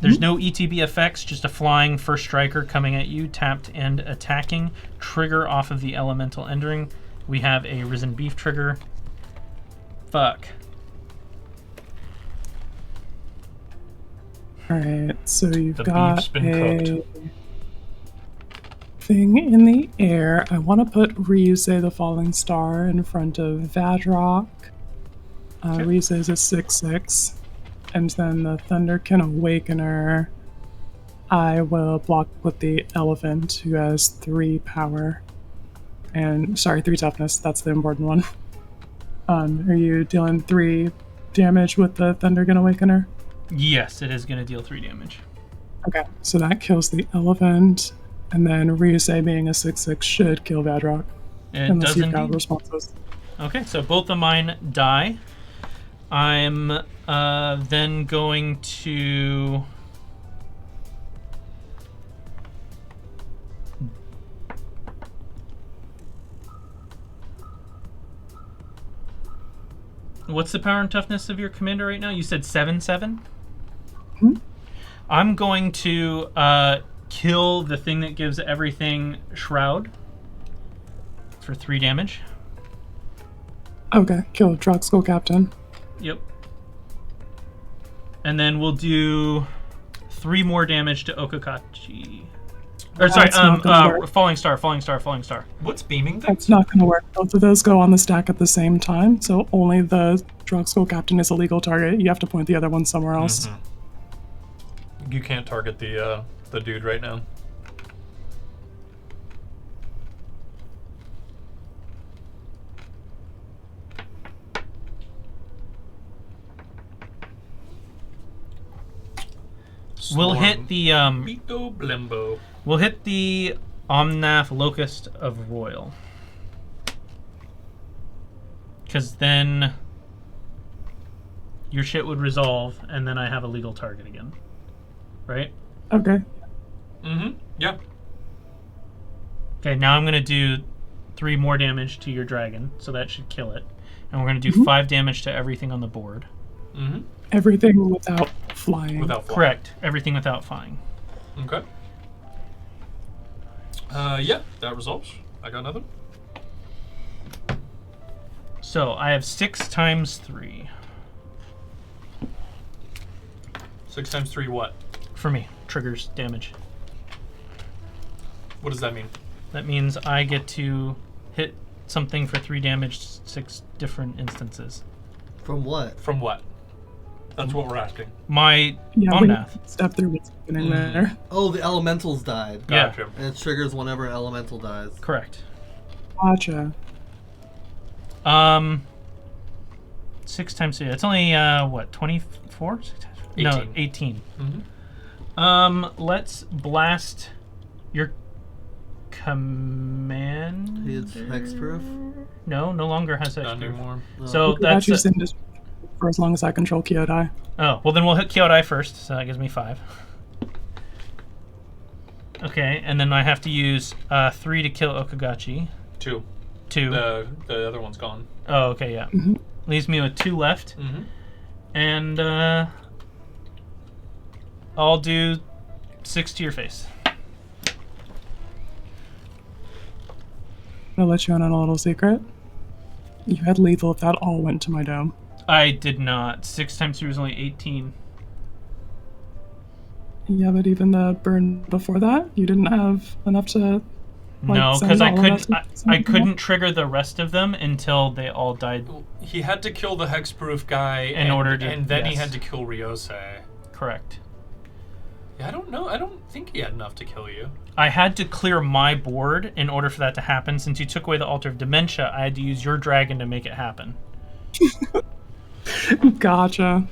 There's no ETB effects, just a flying first striker coming at you, tapped and attacking. Trigger off of the elemental entering. We have a Risen Beef trigger. Fuck. Alright, so you've The got beef's been a thing in the air. I want to put Ryuse the Falling Star in front of Vadrock. Ryuse is a 6/6. And then the Thunderkin Awakener, I will block with the Elephant, who has 3 power. And, 3 toughness. That's the important one. Are you dealing 3 damage with the Thunderkin Awakener? Yes, it is going to deal 3 damage. Okay, so that kills the Elephant. And then Ryuse being a 6/6 should kill Vadrock. It Unless does you've got indeed. responses. Okay, so both of mine die. I'm then going to... What's the power and toughness of your commander right now? You said 7/7? Hmm? I'm going to kill the thing that gives everything Shroud for 3 damage. Okay, kill Drug School Captain. Yep. And then we'll do 3 more damage to Okakachi. Or sorry, That's not gonna work. Falling Star. What's beaming thing? That's not going to work. Both of those go on the stack at the same time, so only the Drug School Captain is a legal target. You have to point the other one somewhere else. You can't target the dude right now. We'll hit the Bito Blembo. we'll hit the Omnath Locust of Royal. Cause then your shit would resolve and then I have a legal target again. Right? Okay. Yeah. Okay, now I'm gonna do 3 more damage to your dragon, so that should kill it. And we're gonna do 5 damage to everything on the board. Everything without flying. Without flying. Correct. Everything without flying. Okay. Yeah, that resolves. I got nothing. So I have 6 times 3 6 times 3 what? for me. Triggers damage. What does that mean? That means I get to hit something for 3 damage 6 different instances. From what? From what? That's what we're asking. My Yeah, we Omnath. step through what's happening there. Oh, the elementals died. Yeah. Gotcha. And it triggers whenever an elemental dies. Correct. Gotcha. 6 times 3. That's only what, 24? 18. No, 18. Let's blast your command. It's hexproof. No longer has Not hexproof. anymore. So that's That's for as long as I control Kyodai. oh, well then we'll hit Kyodai first, so that gives me 5. Okay, and then I have to use 3 to kill Okagachi. 2. 2. The other one's gone. Oh, okay, yeah. Leaves me with 2 left. And I'll do 6 to your face. I'll let you in on a little secret. You had lethal if that all went to my dome. I did not. 6 times 3 was only 18. Yeah, but even the burn before that, you didn't have enough to. No, send because I all of couldn't. that to I couldn't trigger the rest of them until they all died. He had to kill the hexproof guy In order to- and then he yes. had to kill Ryose. Correct. Yeah, I don't know. I don't think he had enough to kill you. I had to clear my board in order for that to happen. Since you took away the Altar of Dementia, I had to use your dragon to make it happen. Gotcha.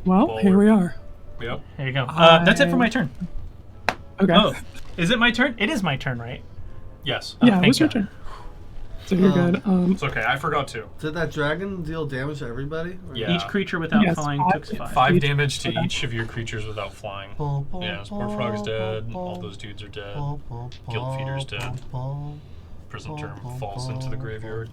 Well, Forward. here we are. Yep. There you go. That's it for my turn. Okay. Oh, is it my turn? It is my turn, right? Yes. Oh, yeah, it thank was your God. turn. So you're good. It's okay. I forgot to. Did that dragon deal damage to everybody? Or- Yeah. Each creature without Yes, flying 5 took 5. 5 Each- damage to okay. each of your creatures without flying. Yeah, Sporefrog's dead. All those dudes are dead. Guild Feeder's dead. Prison Term falls into the graveyard.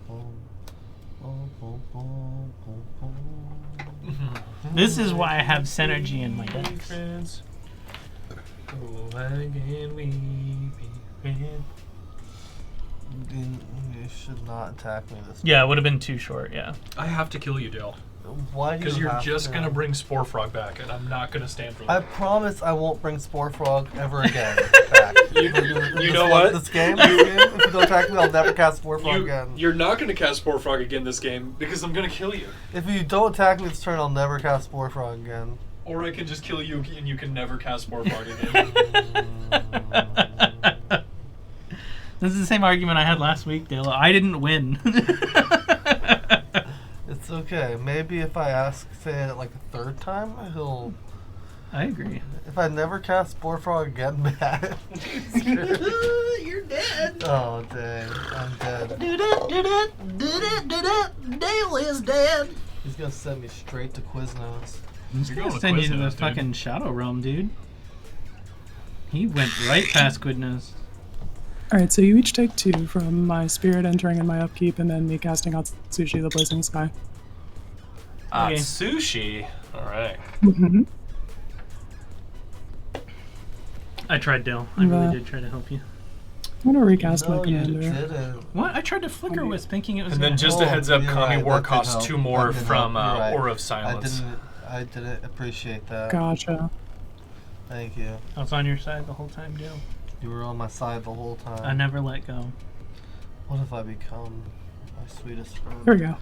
This is why I have Synergy in my deck. Friends. Oh, again we be friends. You should not attack me this Yeah, it would have been too short, yeah. I have to kill you, Dale. Why do Because you you're have just to? gonna bring Sporefrog back, and I'm not gonna stand for I that. promise I won't bring Sporefrog ever again back. You know what? This game, if you don't attack me, I'll never cast Sporefrog again. You're not gonna cast Sporefrog again this game because I'm gonna kill you. If you don't attack me this turn, I'll never cast Sporefrog again. Or I can just kill you and you can never cast Sporefrog again. This is the same argument I had last week, Dale. I didn't win. It's okay. Maybe if I say it like a third time, he'll. I agree. If I never cast Sporefrog again back. You're dead. Oh, dang. I'm dead. Dale is dead. He's gonna send me straight to Quiznos. He's You're gonna going to send you to Quiznos, the dude. fucking Shadow Realm, dude. He went right past Quidnos. Alright, so you each take 2 from my spirit entering in my upkeep and then me casting out Sushi the Blazing Sky. Okay. Sushi. All right. Mm-hmm. I tried, Dale. I really did try to help you. I'm gonna recast my No, you commander. didn't. What? I tried to flicker wisp, thinking it was And then gonna just help. a heads up, you're Kami right, War that did costs help. 2 more That did from help. You're right. Aura of Silence. I didn't appreciate that. Gotcha. Thank you. I was on your side the whole time, Dale. You were on my side the whole time. I never let go. What if I become my sweetest friend? There we go.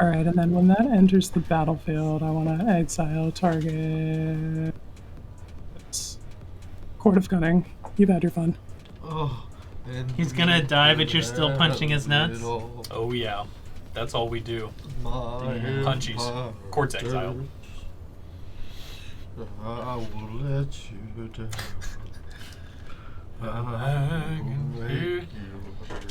Alright, and then when that enters the battlefield, I want to exile target. Court of Cunning. You've had your fun. Oh, and He's gonna die, but you're still punching his nuts? Oh yeah, that's all we do. My Punchies. Court's exile. I will let you down.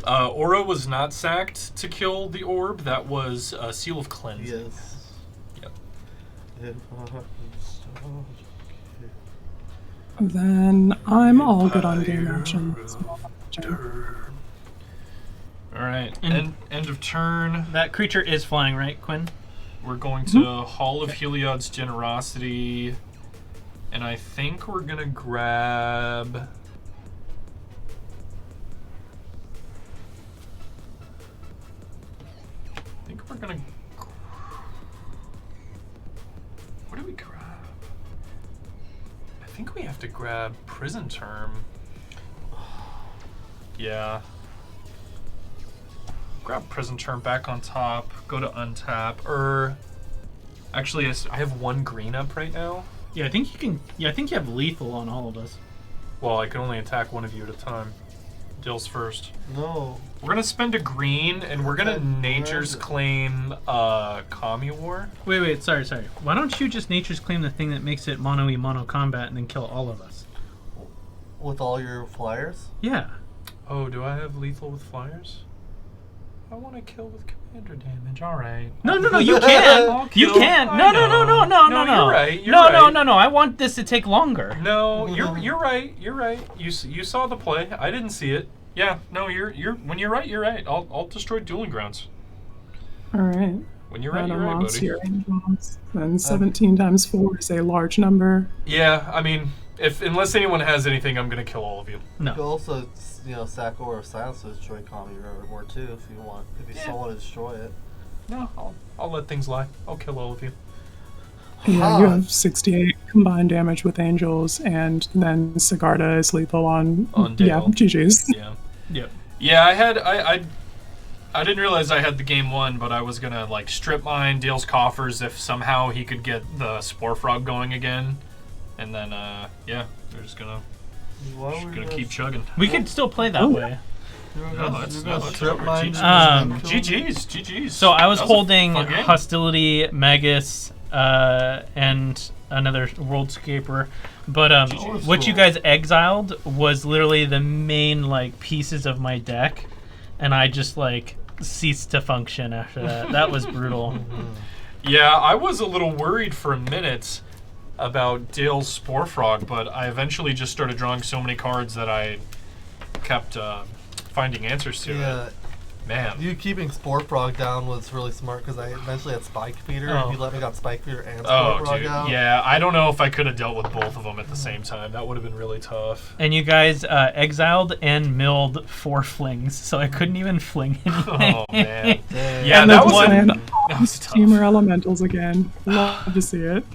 Aura was not sacked to kill the orb. That was a Seal of Cleanse. Yes. Yep. If I can start Then I'm all good on game actions. All right. And- End of turn. That creature is flying, right, Quinn? We're going to Hall of Heliod's Generosity, and I think we're gonna grab. I think we're gonna. What do we grab? I think we have to grab Prison Term. Yeah. Grab Prison Term back on top. Go to untap. Actually, I have 1 green up right now. Yeah, I think you can. Yeah, I think you have lethal on all of us. Well, I can only attack one of you at a time. Dill's first. No. We're gonna spend a green, and we're gonna Nature's Claim Kami War. Wait, sorry. Why don't you just Nature's Claim the thing that makes it mono-y mono combat and then kill all of us? With all your flyers? Yeah. Oh, do I have lethal with flyers? I want to kill with commander damage. All right. No, you can't. I'll You kill. can't. I No. know. You're right. You're No, right. no. I want this to take longer. No, you're right. You're right. You saw the play. I didn't see it. Yeah. No, you're when you're right. You're right. I'll destroy Dueling Grounds. Alright. When you're right, you're right, Animals, buddy. your angels. Then 17 times 4 is a large number. Yeah. I mean, unless anyone has anything, I'm gonna kill all of you. You could No. also, sack Aura of Silence to destroy Kami War too if you want. If you still want to destroy it. No, I'll let things lie. I'll kill all of you. Yeah, you have 68 combined damage with angels, and then Sigarda is lethal on Dale. GG's. Yeah. Yep. Yeah, I didn't realize I had the game won, but I was gonna strip mine Dale's coffers if somehow he could get the Spore Frog going again, and then we're just gonna keep chugging. We could still play that way. No, it's strip over. mine. GG's. So I was That a holding fun game. Hostility, Magus, and another Worldscaper. But what you guys exiled was literally the main pieces of my deck, and I just ceased to function after that. That was brutal. Yeah, I was a little worried for a minute about Dale's Spore Frog, but I eventually just started drawing so many cards that I kept finding answers to Yeah. it. Man. You keeping Spore Frog down was really smart because I eventually had Spike Feeder. Oh. If you let me got Spike Feeder and Oh, Spore Frog dude. out. Yeah, I don't know if I could have dealt with both of them at the same time. That would have been really tough. And you guys exiled and milled 4 flings, so I couldn't even fling anything. Oh, man. Dang. Yeah, And that then was playing that was tough. Steamer Elementals again. Love to see it.